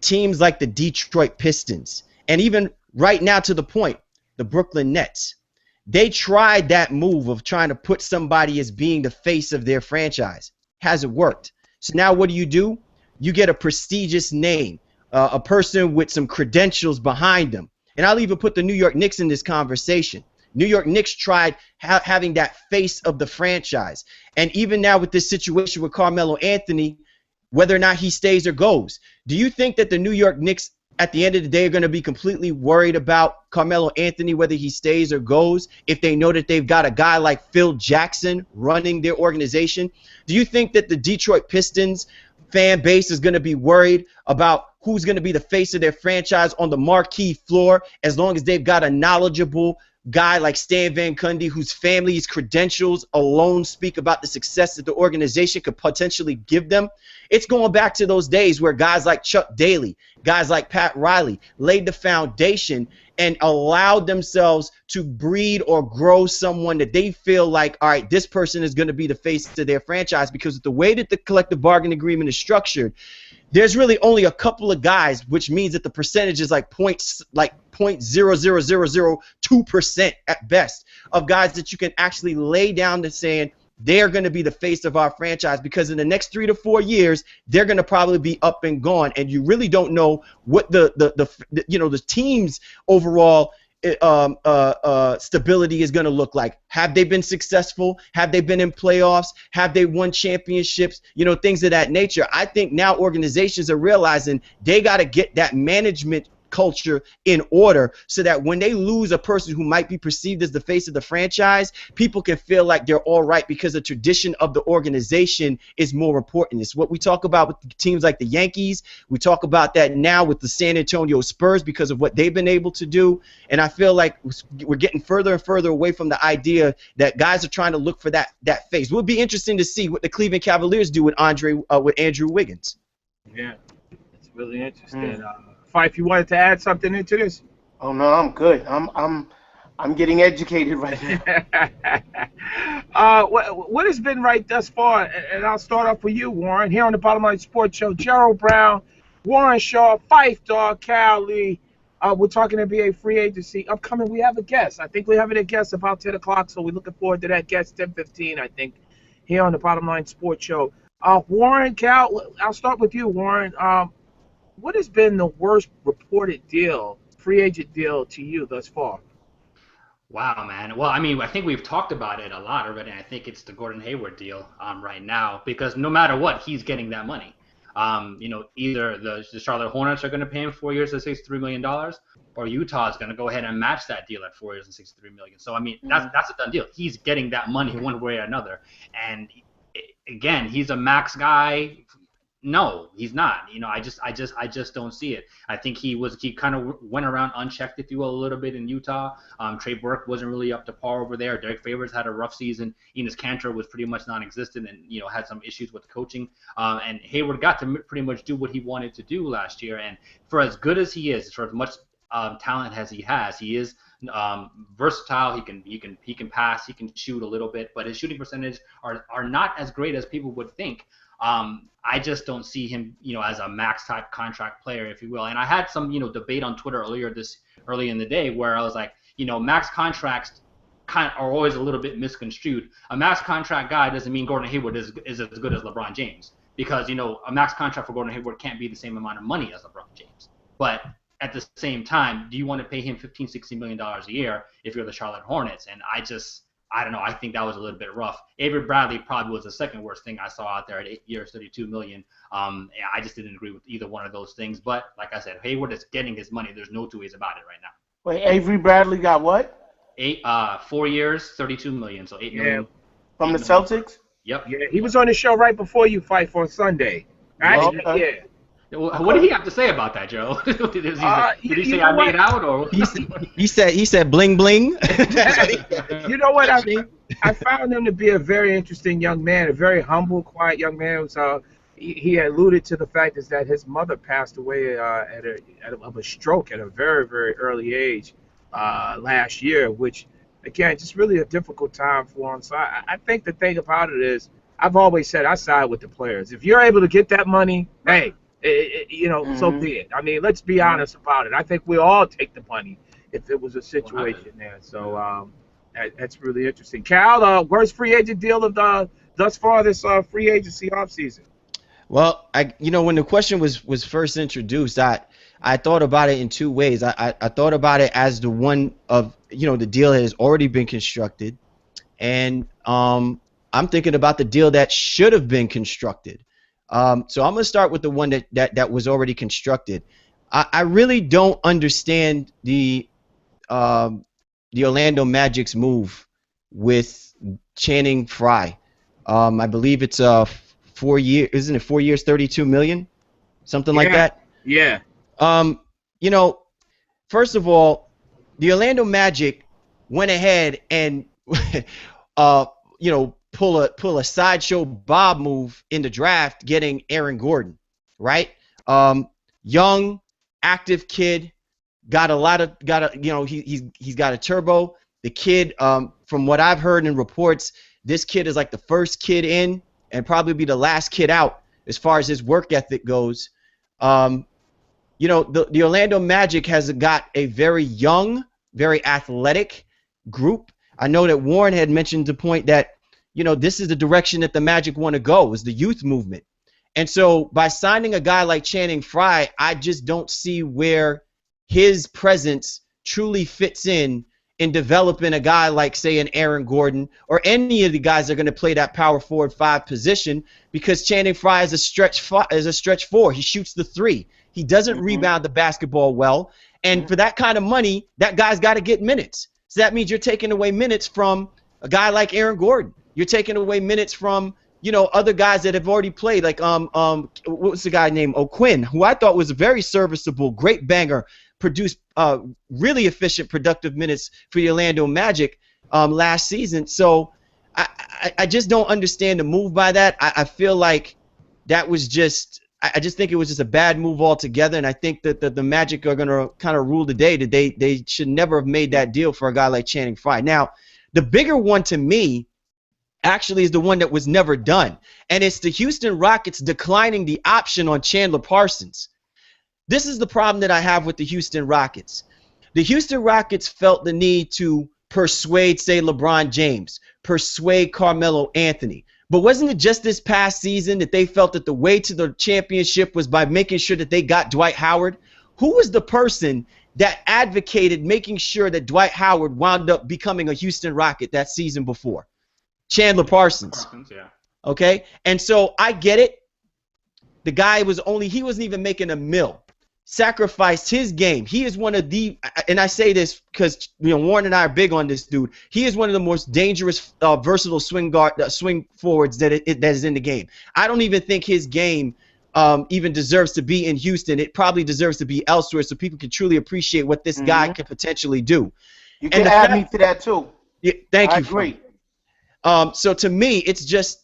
teams like the Detroit Pistons, and even right now to the point, the Brooklyn Nets, they tried that move of trying to put somebody as being the face of their franchise. Hasn't worked. So now what do? You get a prestigious name, a person with some credentials behind them. And I'll even put the New York Knicks in this conversation. New York Knicks tried having that face of the franchise. And even now with this situation with Carmelo Anthony, whether or not he stays or goes, do you think that the New York Knicks at the end of the day are going to be completely worried about Carmelo Anthony, whether he stays or goes, if they know that they've got a guy like Phil Jackson running their organization? Do you think that the Detroit Pistons fan base is going to be worried about who's going to be the face of their franchise on the marquee floor as long as they've got a knowledgeable guy like Stan Van Gundy, whose family's credentials alone speak about the success that the organization could potentially give them? It's going back to those days where guys like Chuck Daly, guys like Pat Riley laid the foundation and allowed themselves to breed or grow someone that they feel like, all right, this person is going to be the face to their franchise, because the way that the collective bargaining agreement is structured, there's really only a couple of guys, which means that the percentage is like 0.00002% at best of guys that you can actually lay down to saying they're going to be the face of our franchise, because in the next 3 to 4 years they're going to probably be up and gone, and you really don't know what the team's overall stability is going to look like. Have they been successful? Have they been in playoffs? Have they won championships? Things of that nature. I think now organizations are realizing they got to get that management culture in order so that when they lose a person who might be perceived as the face of the franchise, people can feel like they're all right because the tradition of the organization is more important. It's what we talk about with teams like the Yankees. We talk about that now with the San Antonio Spurs because of what they've been able to do. And I feel like we're getting further and further away from the idea that guys are trying to look for that face. It would be interesting to see what the Cleveland Cavaliers do with Andrew Wiggins. Yeah, it's really interesting. Fife, you wanted to add something into this? Oh no, I'm good. I'm getting educated right now. What has been right thus far? And I'll start off with you, Warren. Here on the Bottom Line Sports Show, Gerald Brown, Warren Shaw, Fife Dog, Cal Lee. We're talking NBA free agency upcoming. We have a guest. I think we have a guest about 10 o'clock, so we're looking forward to that guest 10:15. I think here on the Bottom Line Sports Show. Warren, Cal, I'll start with you, Warren. What has been the worst reported free agent deal to you thus far? Wow, man. Well, I think we've talked about it a lot already. I think it's the Gordon Hayward deal right now, because no matter what, he's getting that money. Either the Charlotte Hornets are going to pay him 4 years at $63 million, or Utah is going to go ahead and match that deal at 4 years and $63 million. So, that's a done deal. He's getting that money one way or another. And, again, he's a max guy. No, he's not. I just don't see it. I think he kind of went around unchecked, if you will, a little bit in Utah. Trey Burke wasn't really up to par over there. Derek Favors had a rough season. Enes Kanter was pretty much non-existent, and had some issues with coaching. And Hayward got to pretty much do what he wanted to do last year. And for as good as he is, for as much talent as he has, he is versatile. He can pass. He can shoot a little bit, but his shooting percentage are not as great as people would think. I just don't see him, as a max type contract player, if you will. And I had some, debate on Twitter early in the day where I was like, max contracts kind of are always a little bit misconstrued. A max contract guy doesn't mean Gordon Hayward is as good as LeBron James, because a max contract for Gordon Hayward can't be the same amount of money as LeBron James. But at the same time, do you want to pay him $15-16 million a year if you're the Charlotte Hornets? And I don't know. I think that was a little bit rough. Avery Bradley probably was the second worst thing I saw out there at 8 years, $32 million. I just didn't agree with either one of those things. But like I said, Hayward is getting his money. There's no two ways about it right now. Wait, Avery Bradley got what? 4 years, $32 million. So $8 million. From the Celtics? Yep. Yeah, he was on the show right before you fight for Sunday. Actually, okay. yeah. What did he have to say about that, Joe? did he say I made out, or He said bling bling. You know what? I found him to be a very interesting young man, a very humble, quiet young man. So he alluded to the fact is that his mother passed away of a stroke at a very, very early age last year, which, again, just really a difficult time for him. So I think the thing about it is, I've always said I side with the players. If you're able to get that money, hey, so be it. I mean, let's be honest about it. I think we all take the money if it was a situation there. So that's really interesting. Cal, worst free agent deal of thus far this free agency offseason? Well, when the question was first introduced, I thought about it in two ways. I thought about it as the one of the deal that has already been constructed, and I'm thinking about the deal that should have been constructed. So I'm going to start with the one that was already constructed. I really don't understand the Orlando Magic's move with Channing Frye. I believe it's 4 years, isn't it? 4 years, $32 million, something like that. Yeah. First of all, the Orlando Magic went ahead and pull a sideshow Bob move in the draft, getting Aaron Gordon, right? Young, active kid, he's got a turbo. The kid, from what I've heard in reports, this kid is like the first kid in and probably be the last kid out as far as his work ethic goes. The Orlando Magic has got a very young, very athletic group. I know that Warren had mentioned the point that this is the direction that the Magic want to go, is the youth movement. And so by signing a guy like Channing Frye, I just don't see where his presence truly fits in developing a guy like, say, an Aaron Gordon or any of the guys that are going to play that power forward 5 position, because Channing Frye is a stretch 4. He shoots the 3. He doesn't rebound the basketball well. And for that kind of money, that guy's got to get minutes. So that means you're taking away minutes from a guy like Aaron Gordon. You're taking away minutes from, other guys that have already played, like what was the guy named O'Quinn, who I thought was a very serviceable, great banger, produced really efficient, productive minutes for the Orlando Magic last season. So I just don't understand the move by that. I feel like that was I just think it was just a bad move altogether, and I think that the Magic are going to kind of rule the day. That they should never have made that deal for a guy like Channing Frye. Now, the bigger one to me actually is the one that was never done, and it's the Houston Rockets declining the option on Chandler Parsons. This is the problem that I have with the Houston Rockets. The Houston Rockets felt the need to persuade, say, LeBron James, persuade Carmelo Anthony. But wasn't it just this past season that they felt that the way to the championship was by making sure that they got Dwight Howard? Who was the person that advocated making sure that Dwight Howard wound up becoming a Houston Rocket that season before? Chandler Parsons. Yeah. Okay? And so I get it. The guy he wasn't even making a mill. Sacrificed his game. He is one of the, and I say this because Warren and I are big on this dude. He is one of the most dangerous, versatile swing forwards that is in the game. I don't even think his game even deserves to be in Houston. It probably deserves to be elsewhere so people can truly appreciate what this guy can potentially do. You can add me to that too. Yeah, thank you. I agree. So to me, it's just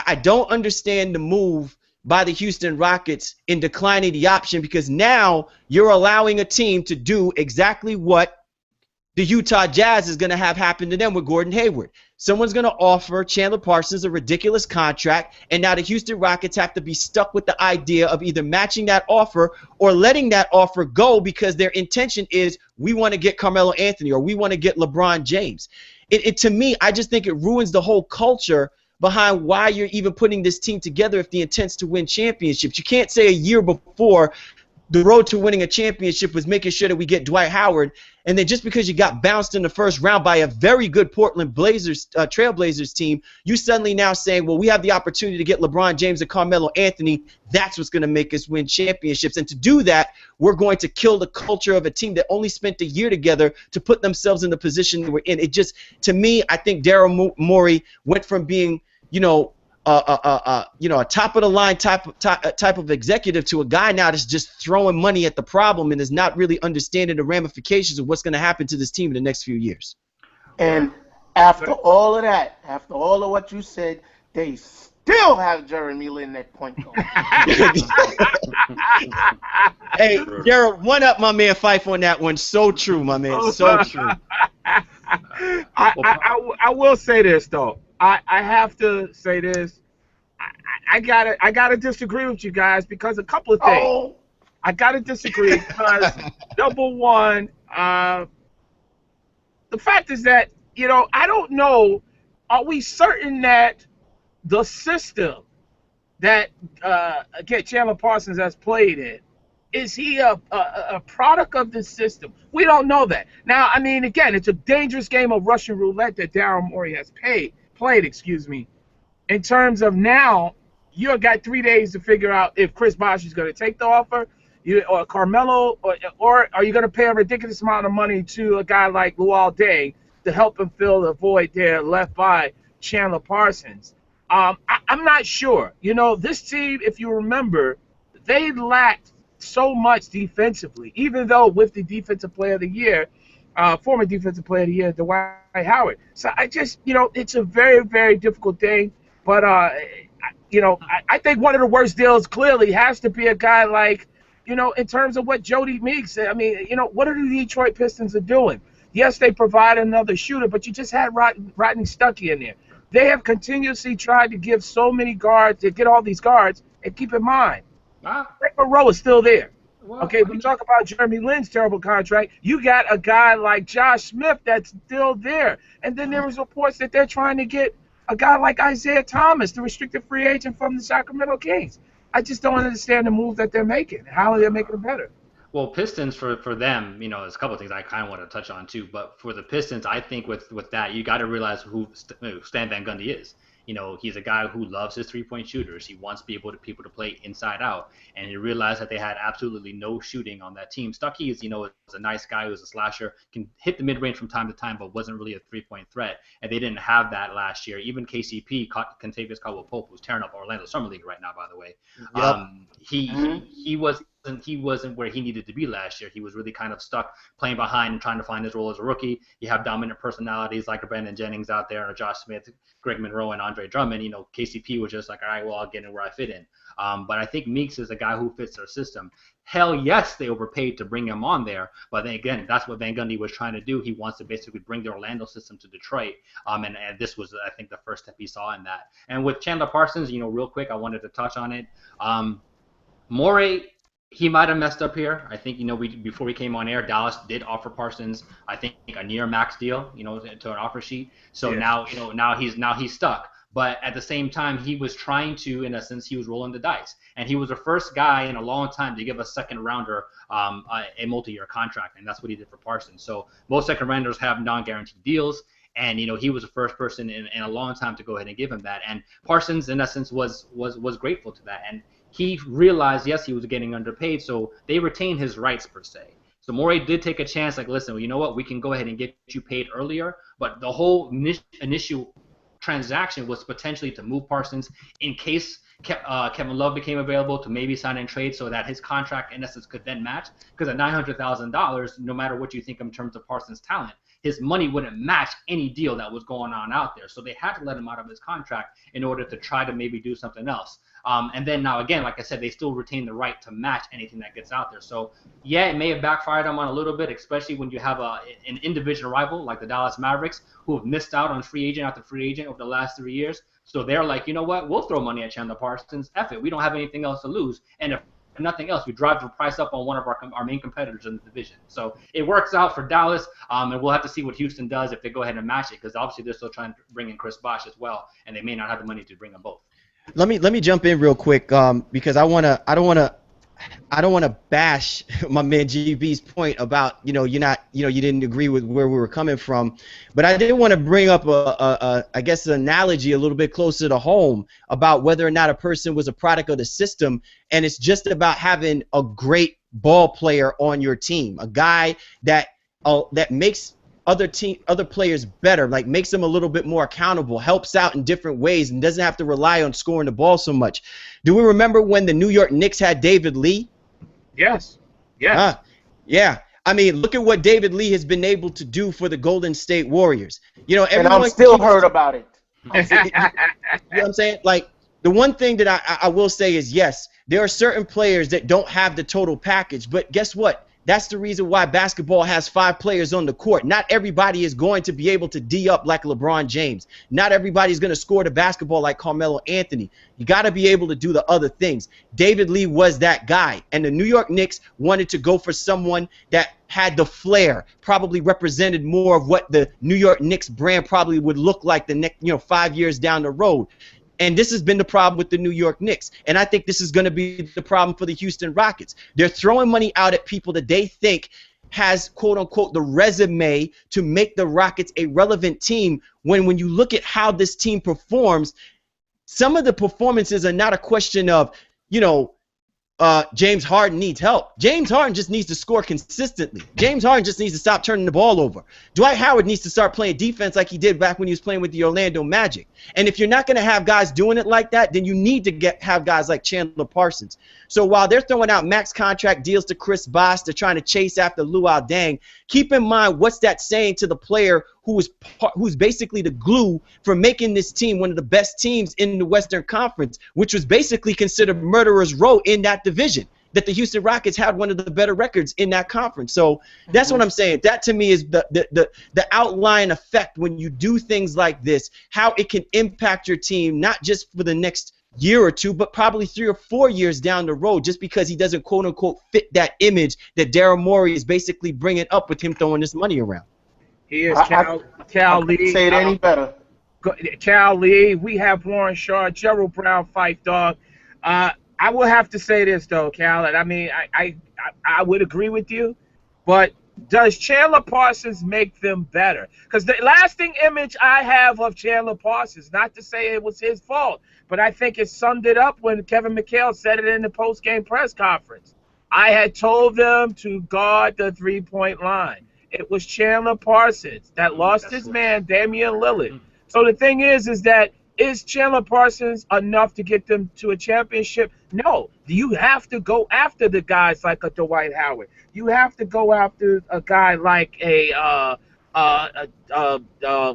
I don't understand the move by the Houston Rockets in declining the option, because now you're allowing a team to do exactly what the Utah Jazz is going to have happen to them with Gordon Hayward. Someone's going to offer Chandler Parsons a ridiculous contract, and now the Houston Rockets have to be stuck with the idea of either matching that offer or letting that offer go because their intention is we want to get Carmelo Anthony or we want to get LeBron James. To me, I just think it ruins the whole culture behind why you're even putting this team together if the intent's to win championships. You can't say a year before the road to winning a championship was making sure that we get Dwight Howard, and then just because you got bounced in the first round by a very good Portland Blazers, Trailblazers team, you suddenly now saying, well, we have the opportunity to get LeBron James and Carmelo Anthony. That's what's going to make us win championships. And to do that, we're going to kill the culture of a team that only spent a year together to put themselves in the position they were in. It just, to me, I think Daryl Morey went from being, a top of the line type of executive to a guy now that's just throwing money at the problem and is not really understanding the ramifications of what's going to happen to this team in the next few years. And after all of that, after all of what you said, they still have Jeremy Lin at point guard. Hey, Gerald, one up my man Fife on that one. So true, my man. So true. I will say this though. I have to say this. I gotta disagree with you guys because a couple of things. Oh. I gotta disagree because number one, the fact is that I don't know. Are we certain that the system that Chandler Parsons has played in, is he a product of the system? We don't know that. Now, I mean, again, it's a dangerous game of Russian roulette that Daryl Morey has played, in terms of now you got 3 days to figure out if Chris Bosh is going to take the offer, or Carmelo, or are you going to pay a ridiculous amount of money to a guy like Luol Deng to help him fill the void there left by Chandler Parsons? I'm not sure. This team, if you remember, they lacked so much defensively, even though with the Defensive Player of the Year, former Defensive Player of the Year, Dwight Howard. So I just, it's a very, very difficult thing. But, I think one of the worst deals clearly has to be a guy like, in terms of what Jody Meeks, I mean, what are the Detroit Pistons are doing? Yes, they provide another shooter, but you just had Rodney Stuckey in there. They have continuously tried to give so many guards, to get all these guards, and keep in mind, Greg Monroe is still there. Okay, we talk about Jeremy Lin's terrible contract. You got a guy like Josh Smith that's still there. And then there was reports that they're trying to get a guy like Isaiah Thomas, the restricted free agent from the Sacramento Kings. I just don't understand the move that they're making. How are they making it better? Well, Pistons for them, there's a couple of things I kind of want to touch on too. But for the Pistons, I think with that, you got to realize who Stan Van Gundy is. He's a guy who loves his three-point shooters. He wants people to play inside out, and he realized that they had absolutely no shooting on that team. Stuckey is a nice guy who's a slasher, can hit the mid-range from time to time, but wasn't really a three-point threat, and they didn't have that last year. Even KCP, Kentavious Caldwell-Pope, who's tearing up Orlando Summer League right now, by the way. Yep. He wasn't where he needed to be last year. He was really kind of stuck playing behind and trying to find his role as a rookie. You have dominant personalities like a Brandon Jennings out there, or Josh Smith, Greg Monroe, and Andre Drummond. KCP was just like, all right, well, I'll get in where I fit in. But I think Meeks is a guy who fits their system. Hell yes, they overpaid to bring him on there. But then again, that's what Van Gundy was trying to do. He wants to basically bring the Orlando system to Detroit. And this was, I think, the first step he saw in that. And with Chandler Parsons, real quick, I wanted to touch on it. Morey, he might have messed up here. I think, before we came on air, Dallas did offer Parsons, I think, a near max deal, to an offer sheet. So yes. now he's stuck. But at the same time, he was trying to, in essence, he was rolling the dice. And he was the first guy in a long time to give a second rounder a multi-year contract, and that's what he did for Parsons. So most second rounders have non-guaranteed deals. And he was the first person in a long time to go ahead and give him that. And Parsons, in essence, was grateful to that. And he realized, yes, he was getting underpaid, so they retained his rights per se. So Morey did take a chance, like, listen, you know what, we can go ahead and get you paid earlier, but the whole initial transaction was potentially to move Parsons in case Kevin Love became available to maybe sign and trade so that his contract in essence could then match, because at $900,000, no matter what you think in terms of Parsons' talent, his money wouldn't match any deal that was going on out there. So they had to let him out of his contract in order to try to maybe do something else. And then now again, like I said, they still retain the right to match anything that gets out there. So yeah, it may have backfired on a little bit, especially when you have an in-division rival like the Dallas Mavericks, who have missed out on free agent after free agent over the last 3 years. So they're like, you know what, we'll throw money at Chandler Parsons. F it, we don't have anything else to lose. And if nothing else, we drive the price up on one of our main competitors in the division. So it works out for Dallas, and we'll have to see what Houston does if they go ahead and match it, because obviously they're still trying to bring in Chris Bosh as well, and they may not have the money to bring them both. Let me jump in real quick, because I don't wanna bash my man GB's point about you didn't agree with where we were coming from, but I did want to bring up I guess an analogy a little bit closer to home about whether or not a person was a product of the system, and it's just about having a great ball player on your team, a guy that makes other players better, like makes them a little bit more accountable, helps out in different ways, and doesn't have to rely on scoring the ball so much. Do we remember when the New York Knicks had David Lee? Yes. Yes. Yeah. I mean, look at what David Lee has been able to do for the Golden State Warriors. You know, and I'm still heard about it. You know what I'm saying? Like, the one thing that I will say is, yes, there are certain players that don't have the total package, but guess what? That's the reason why basketball has 5 players on the court. Not everybody is going to be able to D up like LeBron James. Not everybody is going to score the basketball like Carmelo Anthony. You got to be able to do the other things. David Lee was that guy. And the New York Knicks wanted to go for someone that had the flair, probably represented more of what the New York Knicks brand probably would look like the next, 5 years down the road. And this has been the problem with the New York Knicks. And I think this is going to be the problem for the Houston Rockets. They're throwing money out at people that they think has, quote unquote, the resume to make the Rockets a relevant team, when you look at how this team performs, some of the performances are not a question of, James Harden needs help. James Harden just needs to score consistently. James Harden just needs to stop turning the ball over. Dwight Howard needs to start playing defense like he did back when he was playing with the Orlando Magic. And if you're not going to have guys doing it like that, then you need to have guys like Chandler Parsons. So while they're throwing out max contract deals to Chris Bosh, they're trying to chase after Luol Deng, keep in mind what's that saying to the player who's basically the glue for making this team one of the best teams in the Western Conference, which was basically considered murderer's row in that division, that the Houston Rockets had one of the better records in that conference. So that's what I'm saying. That to me is the outline effect when you do things like this, how it can impact your team, not just for the next year or two, but probably 3 or 4 years down the road, just because he doesn't, quote unquote, fit that image that Daryl Morey is basically bringing up with him throwing this money around. He is Cal Lee. Say it any better. Cal Lee. We have Warren Sharp, Gerald Brown, Fife Dog. I will have to say this though, Cal. And I mean, I would agree with you, but does Chandler Parsons make them better? Because the lasting image I have of Chandler Parsons, not to say it was his fault, but I think it summed it up when Kevin McHale said it in the post-game press conference. I had told them to guard the three-point line. It was Chandler Parsons that lost his man, Damian Lillard. So the thing is that is Chandler Parsons enough to get them to a championship? No. You have to go after the guys like a Dwight Howard. You have to go after a guy like a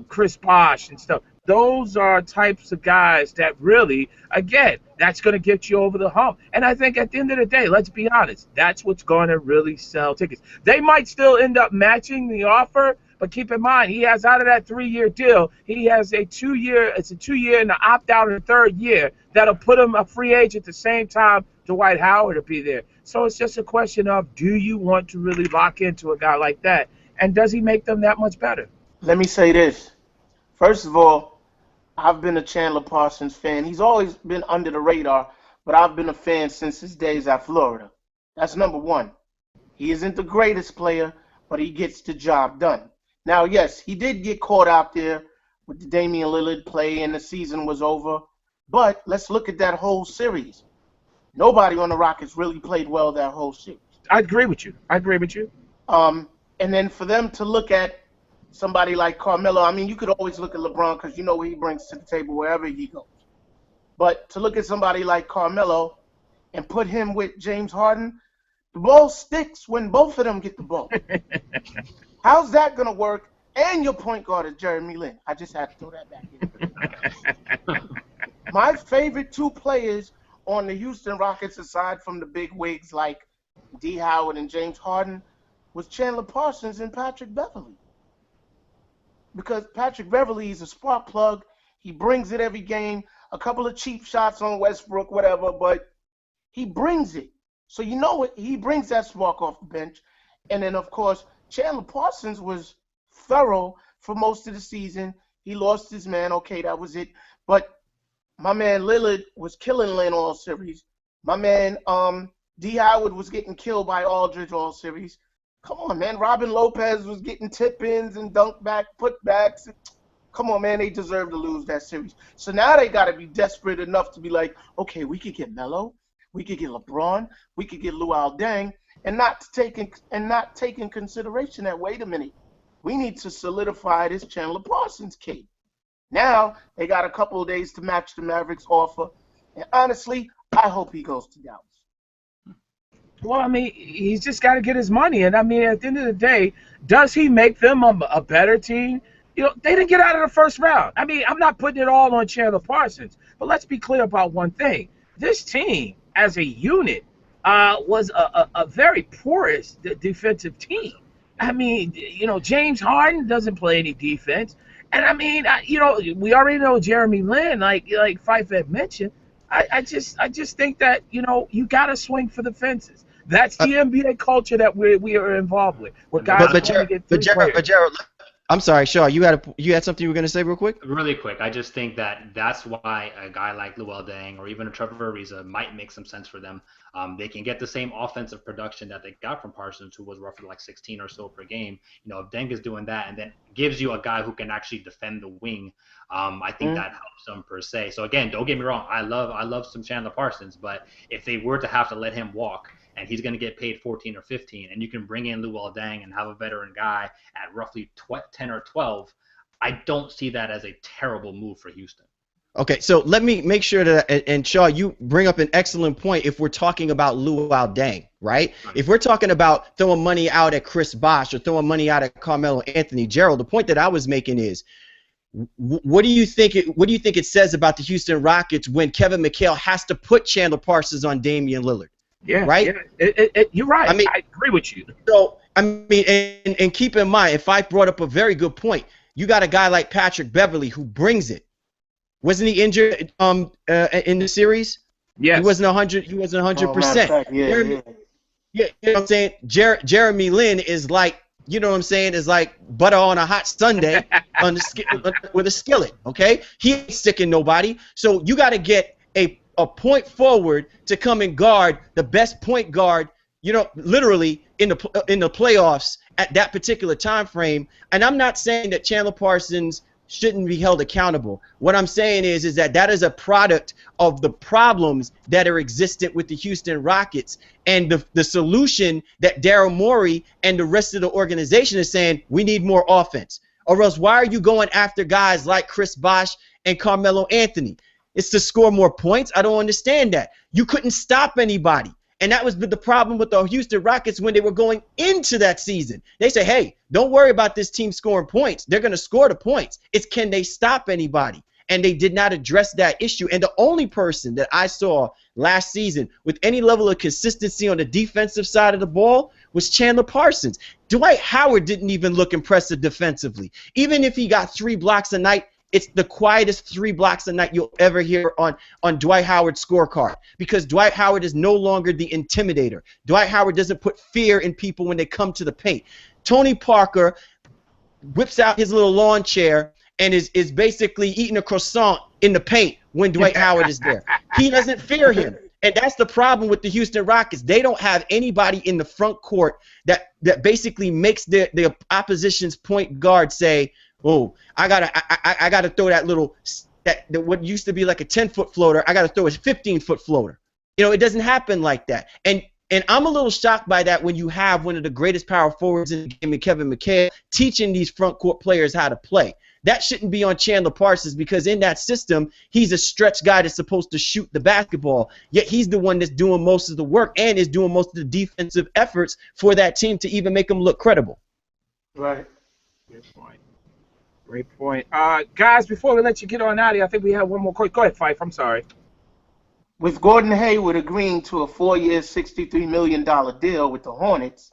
Chris Bosh and stuff. Those are types of guys that really, again, that's going to get you over the hump. And I think at the end of the day, let's be honest, that's what's going to really sell tickets. They might still end up matching the offer, but keep in mind, he has out of that 3-year deal, he has a 2-year, it's a 2-year and an opt-out in the 3rd year that'll put him a free agent at the same time Dwight Howard will be there. So it's just a question of, do you want to really lock into a guy like that? And does he make them that much better? Let me say this. First of all, I've been a Chandler Parsons fan. He's always been under the radar, but I've been a fan since his days at Florida. That's number one. He isn't the greatest player, but he gets the job done. Now, yes, he did get caught out there with the Damian Lillard play and the season was over, but let's look at that whole series. Nobody on the Rockets really played well that whole series. I agree with you. And then for them to look at somebody like Carmelo, I mean, you could always look at LeBron because you know what he brings to the table wherever he goes. But to look at somebody like Carmelo and put him with James Harden, the ball sticks when both of them get the ball. How's that going to work? And your point guard is Jeremy Lin. I just had to throw that back in. My favorite two players on the Houston Rockets, aside from the big wigs like D. Howard and James Harden, was Chandler Parsons and Patrick Beverly. Because Patrick Beverly is a spark plug. He brings it every game. A couple of cheap shots on Westbrook, whatever, but he brings it. So you know what? He brings that spark off the bench. And then, of course, Chandler Parsons was thorough for most of the season. He lost his man. Okay, that was it. But my man Lillard was killing Lin all series. My man D. Howard was getting killed by Aldridge all series. Come on, man. Robin Lopez was getting tip-ins and dunk-back, putbacks. Come on, man. They deserve to lose that series. So now they got to be desperate enough to be like, okay, we could get Melo, we could get LeBron, we could get Luol Deng, and not take in consideration that, wait a minute, we need to solidify this Chandler Parsons case. Now they got a couple of days to match the Mavericks' offer, and honestly, I hope he goes to Dallas. Well, I mean, he's just got to get his money. And, I mean, at the end of the day, does he make them a better team? You know, they didn't get out of the first round. I mean, I'm not putting it all on Chandler Parsons. But let's be clear about one thing. This team, as a unit, was a very porous defensive team. I mean, you know, James Harden doesn't play any defense. And, I mean, you know, we already know Jeremy Lin, like Fife had mentioned. I just think that, you know, you got to swing for the fences. That's the NBA culture that we are involved with. Where guys but Gerald, I'm sorry, Shaw, you had something you were going to say real quick? Really quick. I just think that's why a guy like Luol Deng or even a Trevor Ariza might make some sense for them. They can get the same offensive production that they got from Parsons, who was roughly like 16 or so per game. You know, if Deng is doing that and then gives you a guy who can actually defend the wing, I think that helps them per se. So again, don't get me wrong. I love some Chandler Parsons, but if they were to have to let him walk, and he's going to get paid 14 or 15, and you can bring in Luol Deng and have a veteran guy at roughly 10 or 12, I don't see that as a terrible move for Houston. Okay, so let me make sure that, and Shaw, you bring up an excellent point if we're talking about Luol Deng, right? If we're talking about throwing money out at Chris Bosh or throwing money out at Carmelo Anthony, Gerald, the point that I was making is, what do you think it says about the Houston Rockets when Kevin McHale has to put Chandler Parsons on Damian Lillard? Yeah, right. Yeah. You're right. I mean, I agree with you. So I mean, and keep in mind, if I brought up a very good point, you got a guy like Patrick Beverly who brings it. Wasn't he injured in the series? Yes. He wasn't 100. He wasn't 100%. Yeah. You know what I'm saying? Jeremy Lin is like, you know what I'm saying, is like butter on a hot Sunday on the with a skillet. Okay, he ain't sticking nobody. So you got to get a point forward to come and guard the best point guard, you know, literally in the playoffs at that particular time frame. And I'm not saying that Chandler Parsons shouldn't be held accountable. What I'm saying is that is a product of the problems that are existent with the Houston Rockets, and the solution that Daryl Morey and the rest of the organization is saying, we need more offense. Or else why are you going after guys like Chris Bosh and Carmelo Anthony? It's to score more points. I don't understand that. You couldn't stop anybody. And that was the problem with the Houston Rockets when they were going into that season. They say, hey, don't worry about this team scoring points. They're going to score the points. It's can they stop anybody? And they did not address that issue. And the only person that I saw last season with any level of consistency on the defensive side of the ball was Chandler Parsons. Dwight Howard didn't even look impressive defensively. Even if he got 3 blocks a night, it's the quietest 3 blocks a night you'll ever hear on Dwight Howard's scorecard, because Dwight Howard is no longer the intimidator. Dwight Howard doesn't put fear in people when they come to the paint. Tony Parker whips out his little lawn chair and is basically eating a croissant in the paint when Dwight Howard is there. He doesn't fear him. And that's the problem with the Houston Rockets. They don't have anybody in the front court that basically makes the opposition's point guard say, oh, I gotta throw that little what used to be like a 10-foot floater. I gotta throw a 15-foot floater. You know, it doesn't happen like that. And And I'm a little shocked by that when you have one of the greatest power forwards in the game, in Kevin McHale, teaching these front court players how to play. That shouldn't be on Chandler Parsons because in that system, he's a stretch guy that's supposed to shoot the basketball. Yet he's the one that's doing most of the work and is doing most of the defensive efforts for that team to even make them look credible. Right. Great point. Great point. Guys, before we let you get on out of here, I think we have one more question. Go ahead, Fife. I'm sorry. With Gordon Hayward agreeing to a 4-year, $63 million deal with the Hornets,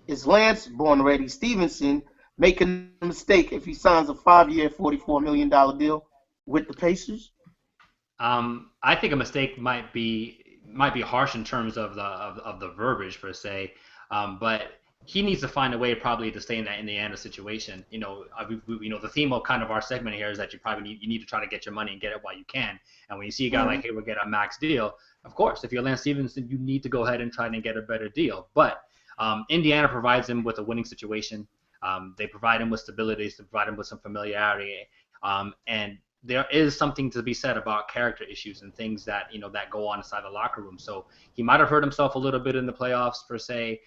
is Lance Born-Ready Stevenson making a mistake if he signs a 5-year, $44 million deal with the Pacers? I think a mistake might be harsh in terms of the verbiage per se, but he needs to find a way probably to stay in that Indiana situation. You know, the theme of kind of our segment here is that you need to try to get your money and get it while you can. And when you see a guy like Hayward get a max deal, of course, if you're Lance Stevenson, you need to go ahead and try and get a better deal. But Indiana provides him with a winning situation. They provide him with stability, they provide him with some familiarity, and there is something to be said about character issues and things that that go on inside the locker room. So he might have hurt himself a little bit in the playoffs per se.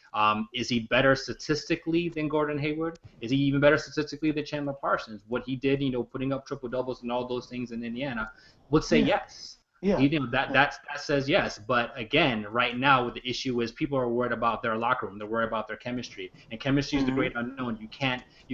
Is he better statistically than Gordon Hayward? Is he even better statistically than Chandler Parsons? What he did, putting up triple doubles and all those things in Indiana, would say yes. Yeah. That says yes. But again, right now, the issue is people are worried about their locker room. They're worried about their chemistry, and chemistry is the great unknown. You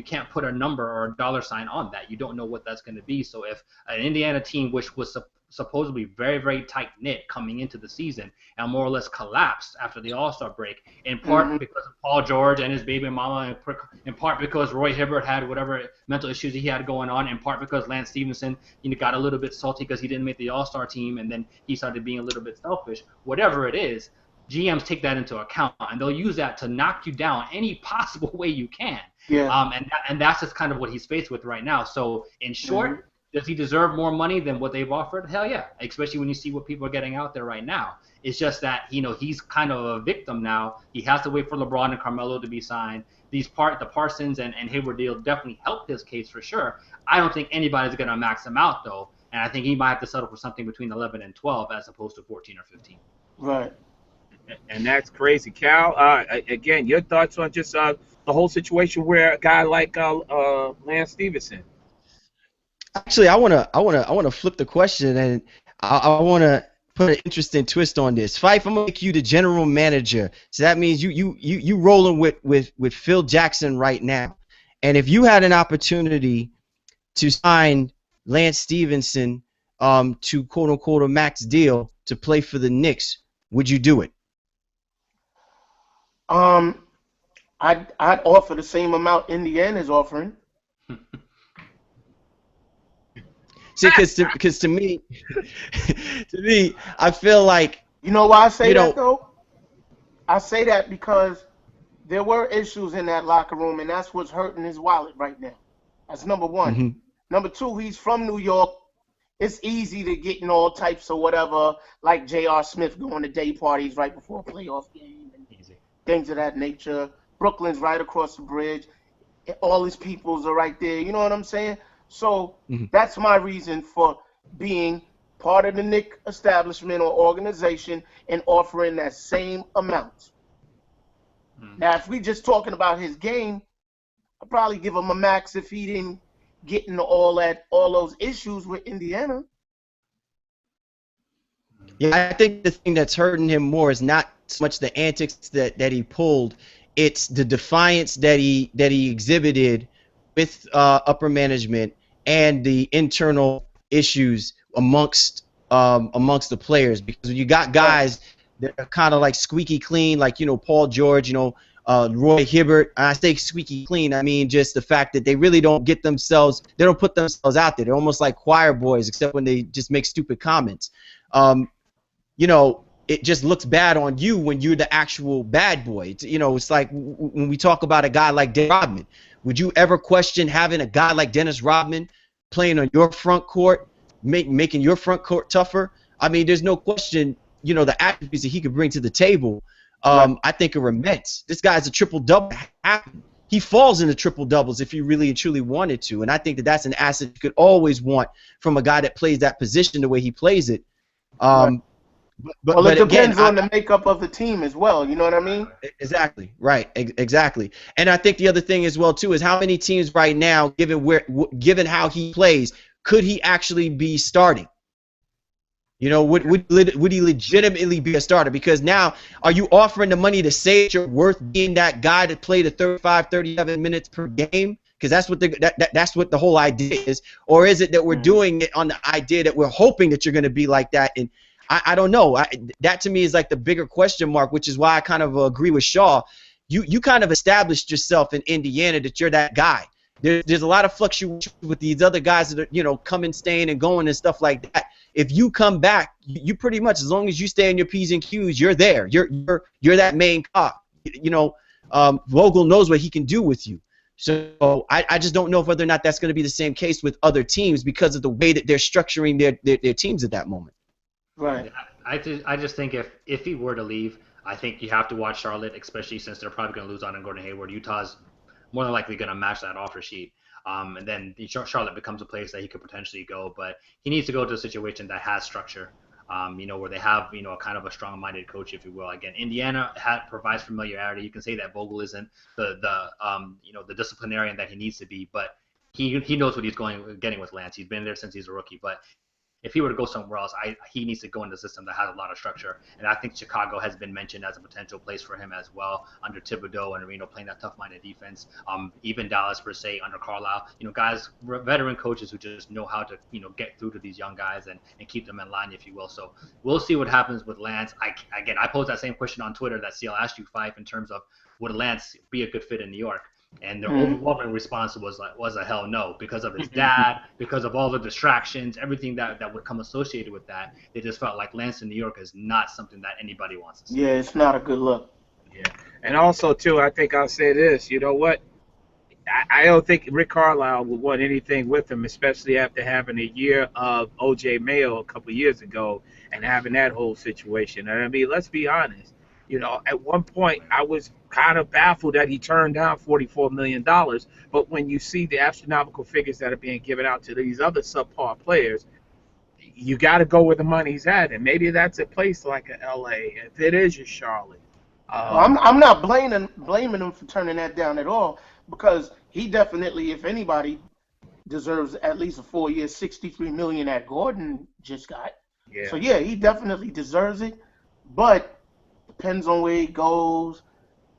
can't put a number or a dollar sign on that. You don't know what that's going to be. So if an Indiana team, which was supposedly very, very tight-knit coming into the season and more or less collapsed after the All-Star break, in part because of Paul George and his baby mama, in part because Roy Hibbert had whatever mental issues he had going on, in part because Lance Stevenson got a little bit salty because he didn't make the All-Star team and then he started being a little bit selfish. Whatever it is, GMs take that into account and they'll use that to knock you down any possible way you can. Yeah. And that's just kind of what he's faced with right now. So in short, does he deserve more money than what they've offered? Hell yeah, especially when you see what people are getting out there right now. It's just that, he's kind of a victim now. He has to wait for LeBron and Carmelo to be signed. The Parsons and Hayward deal definitely helped his case for sure. I don't think anybody's going to max him out, though, and I think he might have to settle for something between 11 and 12 as opposed to 14 or 15. Right. And that's crazy. Cal, again, your thoughts on just the whole situation where a guy like Lance Stevenson? Actually, I wanna flip the question, and I wanna put an interesting twist on this. Fife, I'm gonna make you the general manager. So that means you rolling with Phil Jackson right now. And if you had an opportunity to sign Lance Stevenson to quote unquote a max deal to play for the Knicks, would you do it? I'd offer the same amount Indiana's offering. See, because to me, I feel like. You know why I say that though? I say that because there were issues in that locker room, and that's what's hurting his wallet right now. That's number one. Number two, he's from New York. It's easy to get in all types of whatever, like J.R. Smith going to day parties right before a playoff game and things of that nature. Brooklyn's right across the bridge. All his peoples are right there. You know what I'm saying? So that's my reason for being part of the Knick establishment or organization and offering that same amount. Now, if we just talking about his game, I'd probably give him a max if he didn't get into all those issues with Indiana. Yeah, I think the thing that's hurting him more is not so much the antics that he pulled, it's the defiance that he exhibited with upper management and the internal issues amongst the players. Because when you got guys that are kind of like squeaky clean, like Paul George, Roy Hibbert. I say squeaky clean, I mean just the fact that they really don't put themselves out there. They're almost like choir boys, except when they just make stupid comments. It just looks bad on you when you're the actual bad boy. It's like when we talk about a guy like Dennis Rodman. Would you ever question having a guy like Dennis Rodman playing on your front court, making your front court tougher? I mean, there's no question, the attributes that he could bring to the table, I think are immense. This guy's a triple-double. He falls into triple-doubles if he really and truly wanted to, and I think that's an asset you could always want from a guy that plays that position the way he plays it. Well, it but again, depends on the makeup of the team as well. You know what I mean? exactly, right, exactly. And I think the other thing as well too is how many teams right now, given how he plays, could he actually be starting? You know, would he legitimately be a starter? Because now, are you offering the money to say that you're worth being that guy to play the 35, 37 minutes per game? Because that's what that's what the whole idea is. Or is it that we're doing it on the idea that we're hoping that you're going to be like that? And I don't know. That to me is like the bigger question mark, which is why I kind of agree with Shaw. You kind of established yourself in Indiana that you're that guy. There's a lot of fluctuation with these other guys that are, you know, coming, staying, and going and stuff like that. If you come back, you pretty much, as long as you stay in your P's and Q's, you're there. You're that main cop. You know, Vogel knows what he can do with you. So I just don't know whether or not that's going to be the same case with other teams because of the way that they're structuring their teams at that moment. Right. I just think if he were to leave, I think you have to watch Charlotte, especially since they're probably going to lose out on Gordon Hayward. Utah's more than likely going to match that offer sheet. And then Charlotte becomes a place that he could potentially go, but he needs to go to a situation that has structure, you know, where they have, you know, a kind of a strong-minded coach, if you will. Again, Indiana provides familiarity. You can say that Vogel isn't the you know, the disciplinarian that he needs to be, but he knows what he's getting with Lance. He's been there since he's a rookie, but if he were to go somewhere else, he needs to go into a system that has a lot of structure. And I think Chicago has been mentioned as a potential place for him as well, under Thibodeau and, you know, playing that tough-minded defense. Even Dallas, per se, under Carlisle. You know, guys, veteran coaches who just know how to, you know, get through to these young guys and keep them in line, if you will. So we'll see what happens with Lance. I posed that same question on Twitter that CL asked you, Fife, in terms of would Lance be a good fit in New York? And the overwhelming response was a hell no, because of his dad, because of all the distractions, everything that would come associated with that. They just felt like Lance in New York is not something that anybody wants to see. Yeah, it's not a good look. Yeah, and also too, I think I'll say this. You know what? I don't think Rick Carlisle would want anything with him, especially after having a year of O.J. Mayo a couple of years ago and having that whole situation. And I mean, let's be honest. You know, at one point, I was kind of baffled that he turned down $44 million. But when you see the astronomical figures that are being given out to these other subpar players, you got to go where the money's at. And maybe that's a place like a L.A. If it is your Charlotte. I'm not blaming him for turning that down at all, because he definitely, if anybody, deserves at least a 4-year, $63 million that Gordon just got. Yeah. So yeah, he definitely deserves it. But depends on where he goes,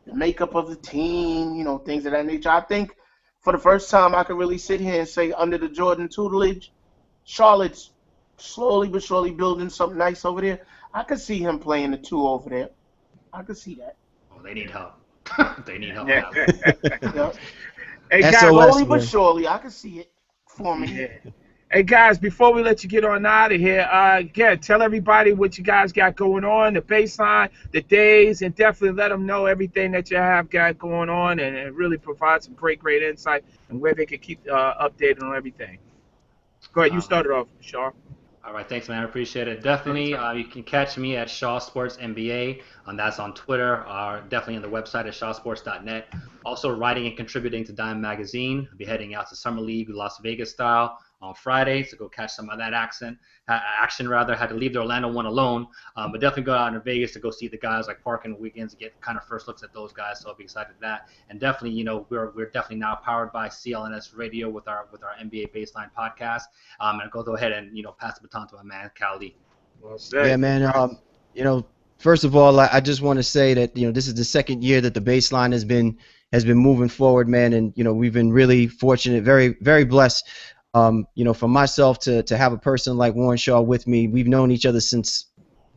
the makeup of the team, you know, things of that nature. I think for the first time I could really sit here and say, under the Jordan tutelage, Charlotte's slowly but surely building something nice over there. I could see him playing the 2 over there. I could see that. Oh, they need help. They need help. Yeah. Yeah. Hey, guys, Slowly but surely, I could see it forming. Yeah. Hey, guys, before we let you get on out of here, again, tell everybody what you guys got going on, the baseline, the days, and definitely let them know everything that you have got going on, and really provide some great insight and where they can keep updated on everything. Go ahead. You started off, Shaw. All right, thanks, man. I appreciate it. Definitely, you can catch me at Shaw Sports NBA, and that's on Twitter, definitely on the website at shawsports.net. Also, writing and contributing to Dime Magazine. I'll be heading out to Summer League, Las Vegas style, on Friday, so go catch some of that action. Had to leave the Orlando one alone, but definitely go out in Vegas to go see the guys like Park and Wiggins and get kind of first looks at those guys. So I'll be excited for that. And definitely, you know, we're definitely now powered by CLNS Radio with our NBA Baseline podcast. And go ahead and, you know, pass the baton to my man Cali. Well said. Yeah, man. You know, first of all, I just want to say that, you know, this is the second year that the Baseline has been moving forward, man, and, you know, we've been really fortunate, very, very blessed. You know, for myself to have a person like Warren Shaw with me. We've known each other since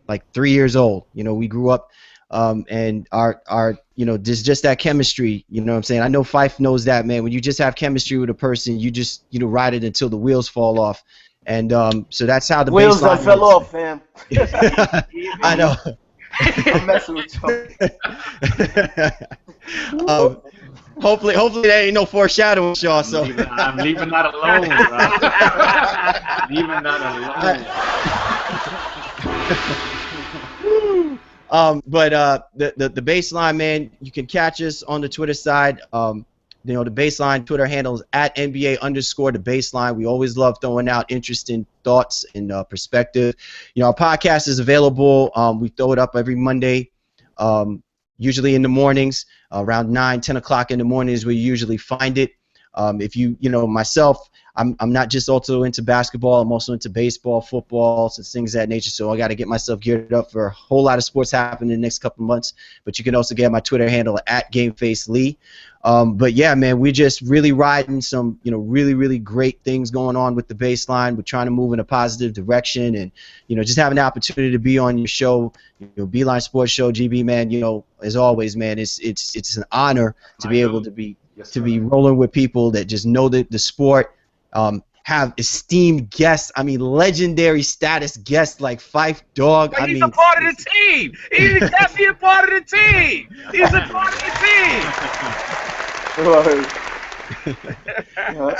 like 3 years old. You know, we grew up, and our you know, just that chemistry. You know what I'm saying? I know Fife knows that, man. When you just have chemistry with a person, you just, you know, ride it until the wheels fall off. And so that's how the wheels baseline that fell off, fam. I know. I'm messing with you. Hopefully there ain't no foreshadowing, Shaw. So I'm leaving that alone, bro. Leaving that alone. But the Baseline, man, you can catch us on the Twitter side. The Baseline Twitter handle is at NBA_the baseline. We always love throwing out interesting thoughts and perspective. Our podcast is available. We throw it up every Monday, usually in the mornings, around 9, 10 o'clock in the mornings. We usually find it. If myself, I'm not just also into basketball. I'm also into baseball, football, and things of that nature. So I got to get myself geared up for a whole lot of sports happening in the next couple of months. But you can also get my Twitter handle at GameFaceLee. But yeah, man, we're just really riding some, really, really great things going on with the Baseline. We're trying to move in a positive direction, and just having the opportunity to be on your show, Beeline Sports Show, GB, man. As always, man, it's an honor to be able to be rolling with people that just know the sport. Have esteemed guests. I mean, legendary status guests like Phife Dawg. But he's a part of the team. He's definitely a part of the team. He's a part of the team.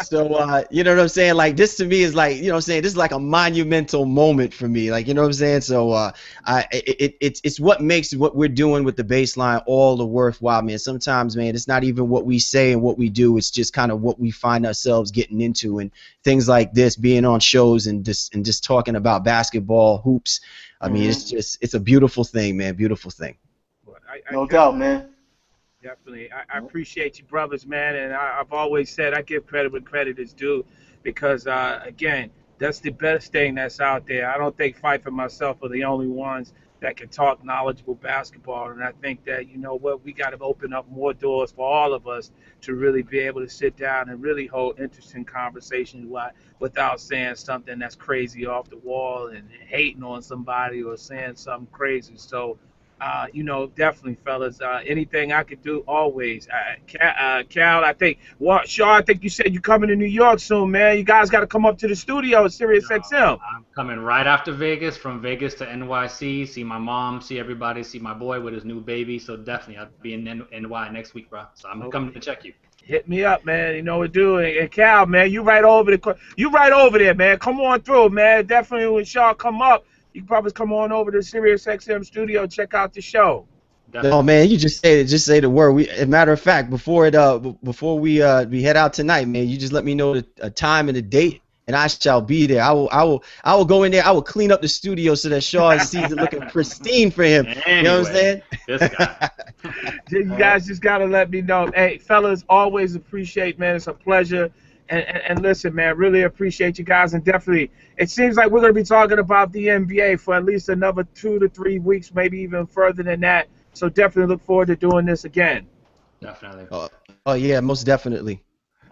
So, you know what I'm saying? Like, this to me is like, this is like a monumental moment for me. Like, you know what I'm saying? So, it's what makes what we're doing with the Baseline all the worthwhile, man. Sometimes, man, it's not even what we say and what we do. It's just kind of what we find ourselves getting into, and things like this, being on shows and just talking about basketball, hoops. I mean, it's a beautiful thing, man. Beautiful thing. No doubt, man. Definitely. I appreciate you, brothers, man. And I've always said I give credit when credit is due, because, again, that's the best thing that's out there. I don't think Phife and myself are the only ones that can talk knowledgeable basketball. And I think that, we got to open up more doors for all of us to really be able to sit down and really hold interesting conversations without saying something that's crazy off the wall and hating on somebody or saying something crazy. So, definitely, fellas. Anything I could do, always. Cal, I think. Shaw, I think you said you're coming to New York soon, man. You guys got to come up to the studio at SiriusXM. I'm coming right after Vegas, from Vegas to NYC. See my mom, see everybody, see my boy with his new baby. So definitely, I'll be in NY next week, bro. So I'm coming to check you. Hit me up, man. You know what to do. And Cal, man, you right over there, man. Come on through, man. Definitely when Shaw come up, you can probably come on over to SiriusXM studio, check out the show. Oh man, you just say the word. As a matter of fact, before we head out tonight, man, you just let me know a time and a date, and I shall be there. I will go in there. I will clean up the studio so that Shaw sees it looking pristine for him. Anyway, you know what I'm saying? This guy. You guys just gotta let me know. Hey, fellas, always appreciate, man. It's a pleasure. And listen, man, really appreciate you guys. And definitely, it seems like we're going to be talking about the NBA for at least another 2 to 3 weeks, maybe even further than that. So definitely look forward to doing this again. Definitely. Oh yeah, most definitely.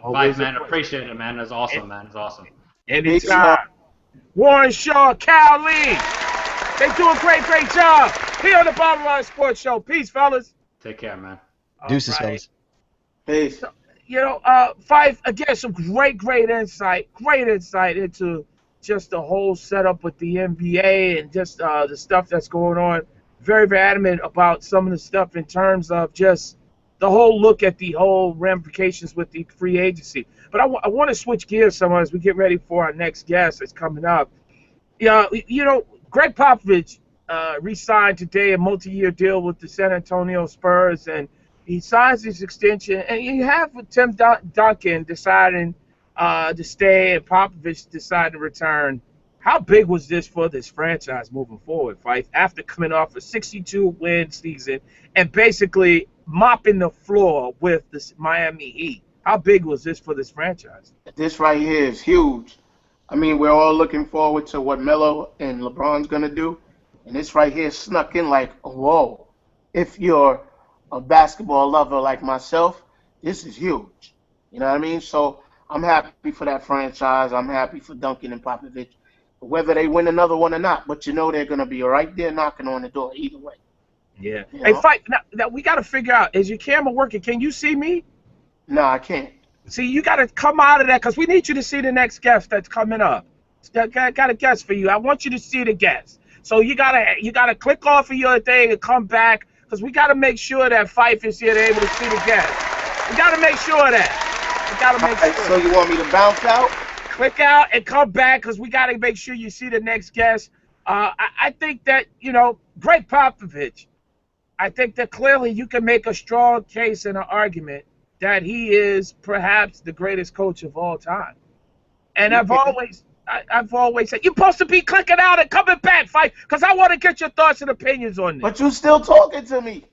Bye, man. Appreciate it, man. That's awesome, man. It's awesome. Anytime. Warren Shaw, Cal Lee. They do a great job here on the Bottom Line Sports Show. Peace, fellas. Take care, man. Deuces, fellas. Peace. Phife, again, some great insight into just the whole setup with the NBA and just the stuff that's going on. Very, very adamant about some of the stuff in terms of just the whole look at the whole ramifications with the free agency. But I want to switch gears somewhere as we get ready for our next guest that's coming up. Yeah, Greg Popovich re-signed today a multi-year deal with the San Antonio Spurs, and he signs his extension, and you have Tim Duncan deciding to stay and Popovich deciding to return. How big was this for this franchise moving forward, Phife, after coming off a 62-win season and basically mopping the floor with the Miami Heat? How big was this for this franchise? This right here is huge. I mean, we're all looking forward to what Melo and LeBron's going to do, and this right here snuck in like, whoa. If you're a basketball lover like myself, this is huge. You know what I mean? So I'm happy for that franchise. I'm happy for Duncan and Popovich, whether they win another one or not. But they're going to be right there knocking on the door either way. Yeah. Hey, Phife, now we got to figure out, is your camera working? Can you see me? No, I can't. See, you got to come out of that because we need you to see the next guest that's coming up. I got a guest for you. I want you to see the guest. So you gotta click off of your thing and come back, because we got to make sure that Phife is here to able to see the guest. We got to make sure of that. We got to make sure. So you want me to bounce out? Click out and come back, because we got to make sure you see the next guest. I think that, Greg Popovich, I think that clearly you can make a strong case and an argument that he is perhaps the greatest coach of all time. And I've always said, you're supposed to be clicking out and coming back, fight, because I want to get your thoughts and opinions on this. But you still talking to me.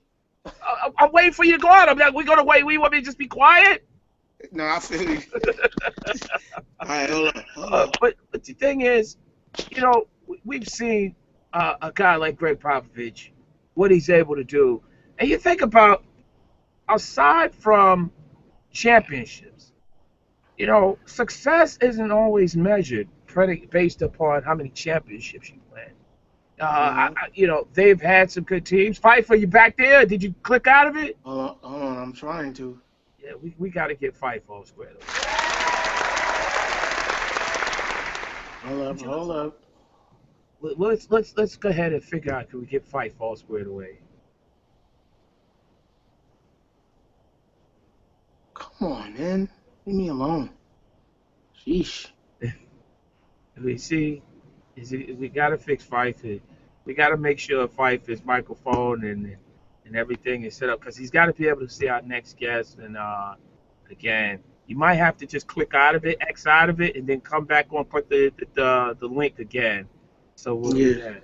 I'm waiting for you to go out. I'm like, we're going to wait. We want me to just be quiet? No, I feel you. All right, hold on. But the thing is, we've seen a guy like Greg Popovich, what he's able to do. And you think about, aside from championships, success isn't always measured based upon how many championships you win. They've had some good teams. Pfeiffer, you back there? Did you click out of it? Hold on, I'm trying to. Yeah, we got to get Pfeiffer all squared away. Hold up. Let's go ahead and figure out, can we get Pfeiffer all squared away? Come on, man. Leave me alone. Sheesh. We see, we got to fix Pfeiffer. We got to make sure Pfeiffer's microphone and everything is set up, because he's got to be able to see our next guest. And again, you might have to just click out of it, X out of it, and then come back on, put the link again. So we'll do that.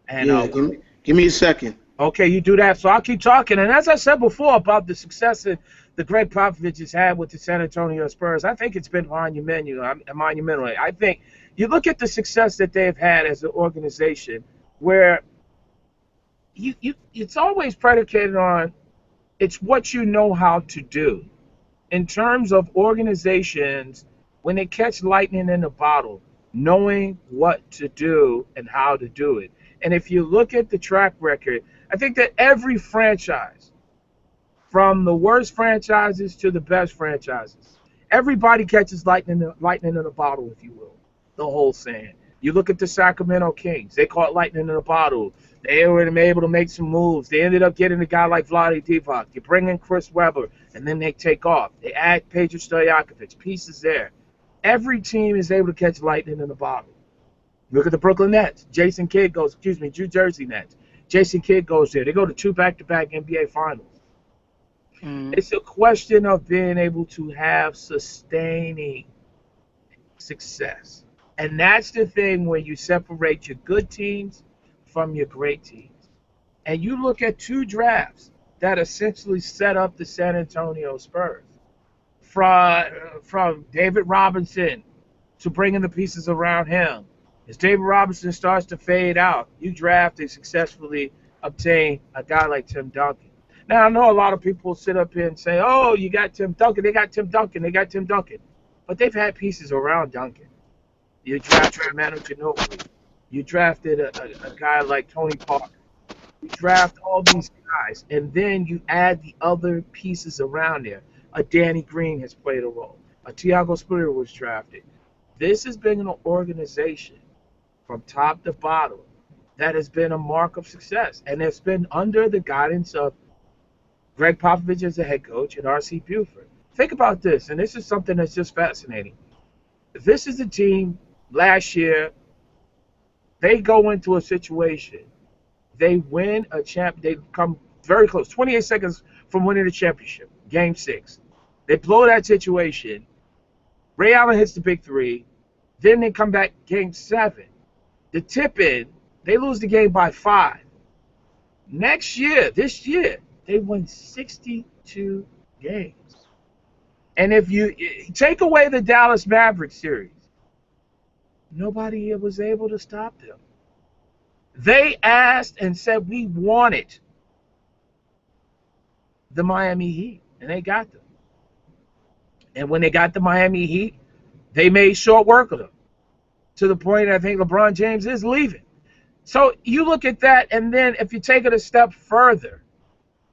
And give me a second. Okay, you do that. So I'll keep talking. And as I said before about the success that Greg Popovich has had with the San Antonio Spurs, I think it's been monumental. I think you look at the success that they've had as an organization, where it's always predicated on it's what you know how to do. In terms of organizations, when they catch lightning in a bottle, knowing what to do and how to do it. And if you look at the track record, I think that every franchise, from the worst franchises to the best franchises, everybody catches lightning in a bottle, if you will, the whole saying. You look at the Sacramento Kings. They caught lightning in a bottle. They were able to make some moves. They ended up getting a guy like Vlade Divac. You bring in Chris Webber, and then they take off. They add Peja Stojakovic, pieces there. Every team is able to catch lightning in a bottle. Look at the Brooklyn Nets. New Jersey Nets. Jason Kidd goes there. They go to 2 back-to-back NBA Finals. It's a question of being able to have sustaining success. And that's the thing where you separate your good teams from your great teams. And you look at 2 drafts that essentially set up the San Antonio Spurs. From David Robinson to bringing the pieces around him. As David Robinson starts to fade out, you draft and successfully obtain a guy like Tim Duncan. Now, I know a lot of people sit up here and say, oh, you got Tim Duncan, they got Tim Duncan. But they've had pieces around Duncan. You drafted Manu Ginobili. You drafted a guy like Tony Parker. You draft all these guys, and then you add the other pieces around there. A Danny Green has played a role. A Tiago Splitter was drafted. This has been an organization from top to bottom that has been a mark of success. And it's been under the guidance of Greg Popovich as a head coach and R.C. Buford. Think about this, and this is something that's just fascinating. This is a team last year, they go into a situation, they win a champ, they come very close, 28 seconds from winning the championship, Game 6. They blow that situation. Ray Allen hits the big 3. Then they come back Game 7. The tip-in, they lose the game by 5. This year, they win 62 games. And if you take away the Dallas Mavericks series, nobody was able to stop them. They asked and said, we wanted the Miami Heat, and they got them. And when they got the Miami Heat, they made short work of them, to the point I think LeBron James is leaving. So you look at that, and then if you take it a step further,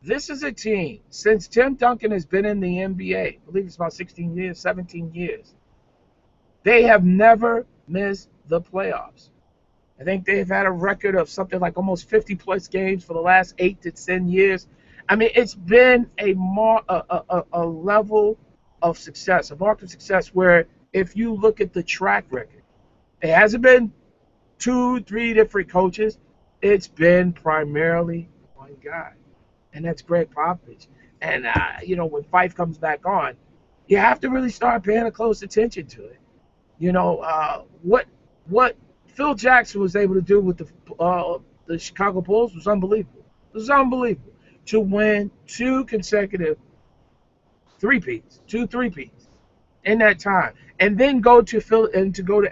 this is a team, since Tim Duncan has been in the NBA, I believe it's about 16 years, 17 years, they have never missed the playoffs. I think they've had a record of something like almost 50-plus games for the last 8 to 10 years. I mean, it's been a level of success, a mark of success, where if you look at the track record, it hasn't been 2, 3 different coaches. It's been primarily one guy, and that's Greg Popovich. And when Fife comes back on, you have to really start paying a close attention to it. What Phil Jackson was able to do with the Chicago Bulls was unbelievable. It was unbelievable to win two consecutive two three-peats in that time, and then go to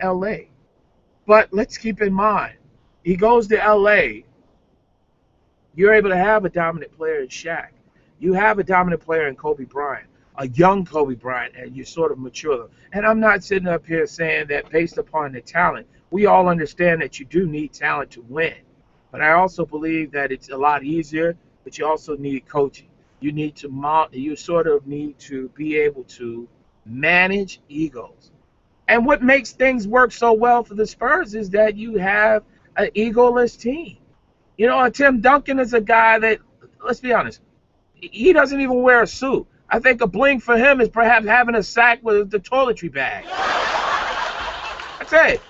L.A. But let's keep in mind, he goes to L.A. You're able to have a dominant player in Shaq. You have a dominant player in Kobe Bryant, a young Kobe Bryant, and you sort of mature them. And I'm not sitting up here saying that based upon the talent. We all understand that you do need talent to win. But I also believe that it's a lot easier, but you also need coaching. You sort of need to be able to manage egos. And what makes things work so well for the Spurs is that you have an egoless team. Tim Duncan is a guy that, let's be honest, he doesn't even wear a suit. I think a bling for him is perhaps having a sack with the toiletry bag. That's it.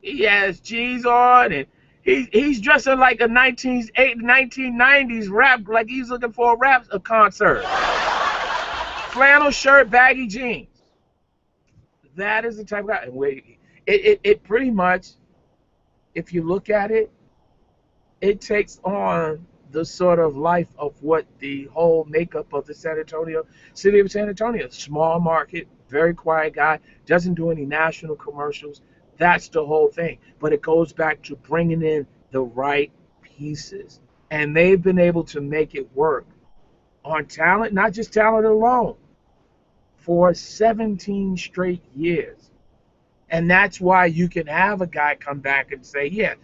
He has G's on, and he's dressing like a 1990s rap, like he's looking for a concert. Flannel shirt, baggy jeans. That is the type of guy. And it pretty much, if you look at it, it takes on the sort of life of what the whole makeup of the city of San Antonio. Small market, very quiet guy, doesn't do any national commercials. That's the whole thing. But it goes back to bringing in the right pieces. And they've been able to make it work on talent, not just talent alone, for 17 straight years. And that's why you can have a guy come back and say, yeah,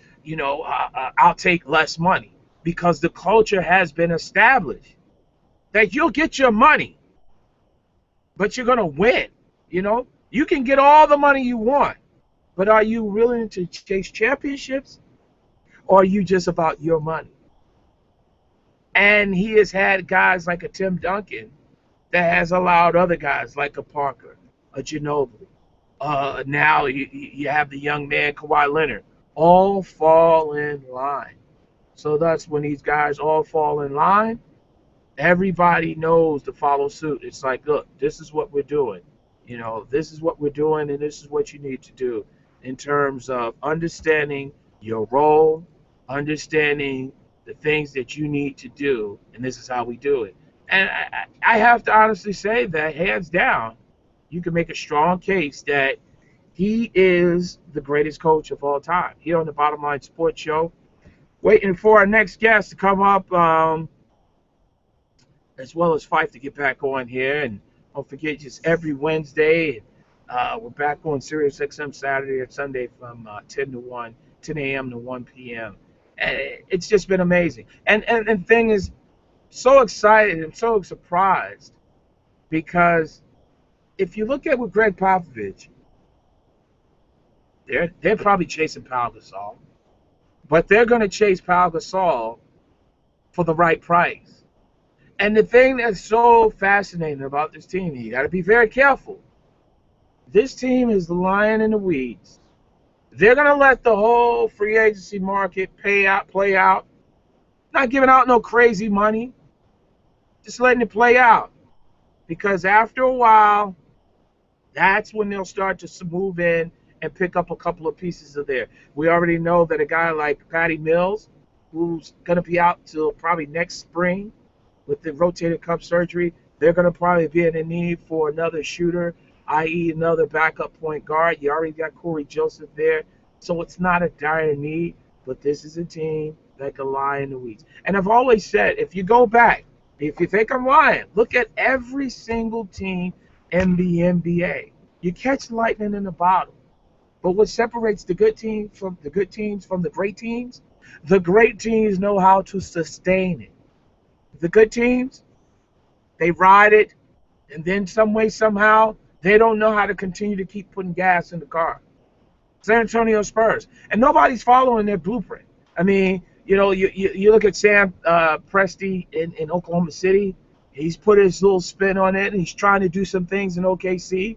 I'll take less money. Because the culture has been established that you'll get your money, but you're going to win. You can get all the money you want, but are you willing to chase championships, or are you just about your money? And he has had guys like a Tim Duncan that has allowed other guys like a Parker, a Ginobili. Now you have the young man Kawhi Leonard, all fall in line. So that's when these guys all fall in line, everybody knows to follow suit. It's like, look, this is what we're doing. This is what we're doing, and this is what you need to do in terms of understanding your role, understanding the things that you need to do, and this is how we do it. And I have to honestly say that, hands down, you can make a strong case that he is the greatest coach of all time. Here on the Bottom Line Sports Show, waiting for our next guest to come up, as well as Fife to get back on here. And don't forget, just every Wednesday, we're back on Sirius XM Saturday and Sunday from 10 a.m. to 1 p.m. And it's just been amazing. And the thing is, so excited and so surprised, because if you look at what Greg Popovich, they're probably chasing Pau Gasol. But they're going to chase Pau Gasol for the right price. And the thing that's so fascinating about this team, you got to be very careful. This team is the lion in the weeds. They're going to let the whole free agency market play out. Not giving out no crazy money. Just letting it play out. Because after a while, that's when they'll start to move in and pick up a couple of pieces of there. We already know that a guy like Patty Mills, who's going to be out till probably next spring with the rotator cuff surgery, they're going to probably be in the need for another shooter, i.e. another backup point guard. You already got Corey Joseph there. So it's not a dire need, but this is a team that can lie in the weeds. And I've always said, if you go back, if you think I'm lying, look at every single team in the NBA. You catch lightning in a bottle. But what separates the good teams from the great teams, the great teams know how to sustain it. The good teams, they ride it, and then some way, somehow, they don't know how to continue to keep putting gas in the car. San Antonio Spurs. And nobody's following their blueprint. I mean, you look at Sam Presti in Oklahoma City. He's put his little spin on it, and he's trying to do some things in OKC.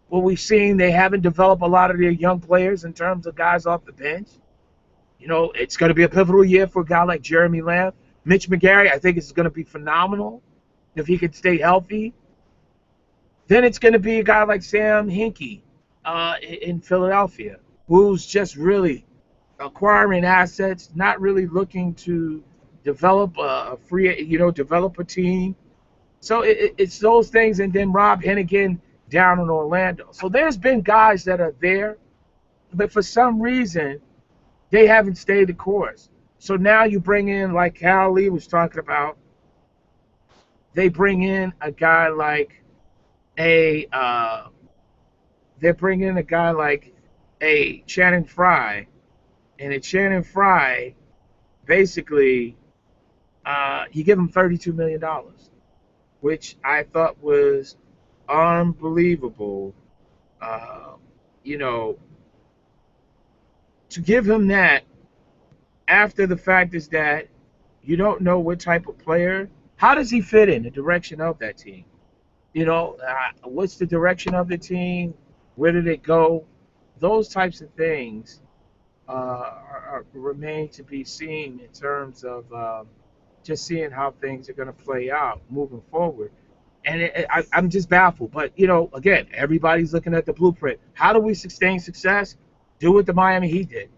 Well, we've seen they haven't developed a lot of their young players in terms of guys off the bench. It's going to be a pivotal year for a guy like Jeremy Lamb. Mitch McGary, I think, is going to be phenomenal. if he could stay healthy. Then it's going to be a guy like Sam Hinkie in Philadelphia, who's just really acquiring assets, not really looking to develop a develop a team. So it's those things, and then Rob Hennigan down in Orlando. So there's been guys that are there, but for some reason they haven't stayed the course. So now you bring in, like Cal Lee was talking about, they bring in a guy like they're bringing a guy like a Channing Frye, and a Channing Frye, basically, you give him $32 million, which I thought was unbelievable. You know, to give him that after the fact is that you don't know what type of player, how does he fit in the direction of that team? You know, what's the direction of the team? Where did it go? Those types of things remain to be seen in terms of just seeing how things are going to play out moving forward. And I'm just baffled. But, you know, again, everybody's looking at the blueprint. How do we sustain success? Do what the Miami Heat did.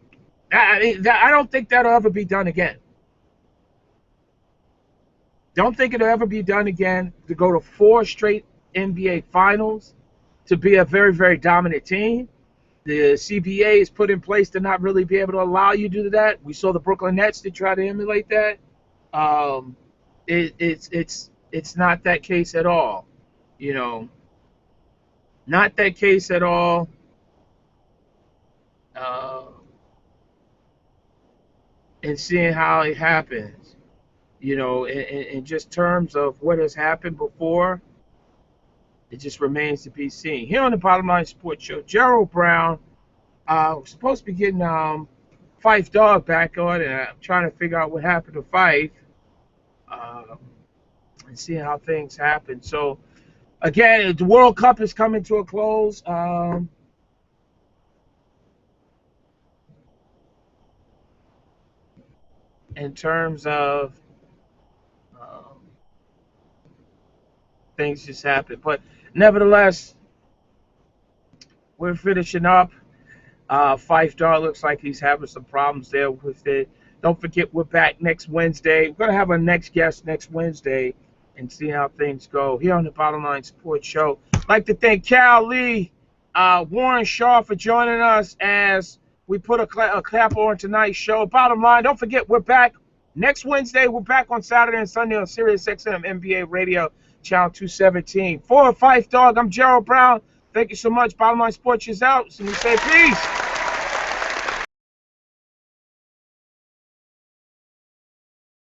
I don't think that'll ever be done again. Don't think it'll ever be done again to go to 4 straight NBA finals, to be a very, very dominant team. The CBA is put in place to not really be able to allow you to do that. We saw the Brooklyn Nets to try to emulate that. It's not that case at all. You know, not that case at all. And seeing how it happens, you know, in just terms of what has happened before, it just remains to be seen. Here on the Bottom Line Sports Show, Gerald Brown, we're supposed to be getting Phife Dawg back on, and I'm trying to figure out what happened to Phife and see how things happen. So, again, the World Cup is coming to a close. In terms of things just happen. But nevertheless, we're finishing up. Phife Dawg looks like he's having some problems there with it. Don't forget, we're back next Wednesday. We're going to have our next guest next Wednesday and see how things go here on the Bottom Line Sports Show. I'd like to thank Cal Lee, Warren Shaw for joining us as we put a clap on tonight's show. Bottom line, don't forget, we're back next Wednesday. We're back on Saturday and Sunday on Sirius XM NBA Radio, Channel 217. For Phife Dawg, I'm Gerald Brown. Thank you so much. Bottom Line Sports is out. So we say peace.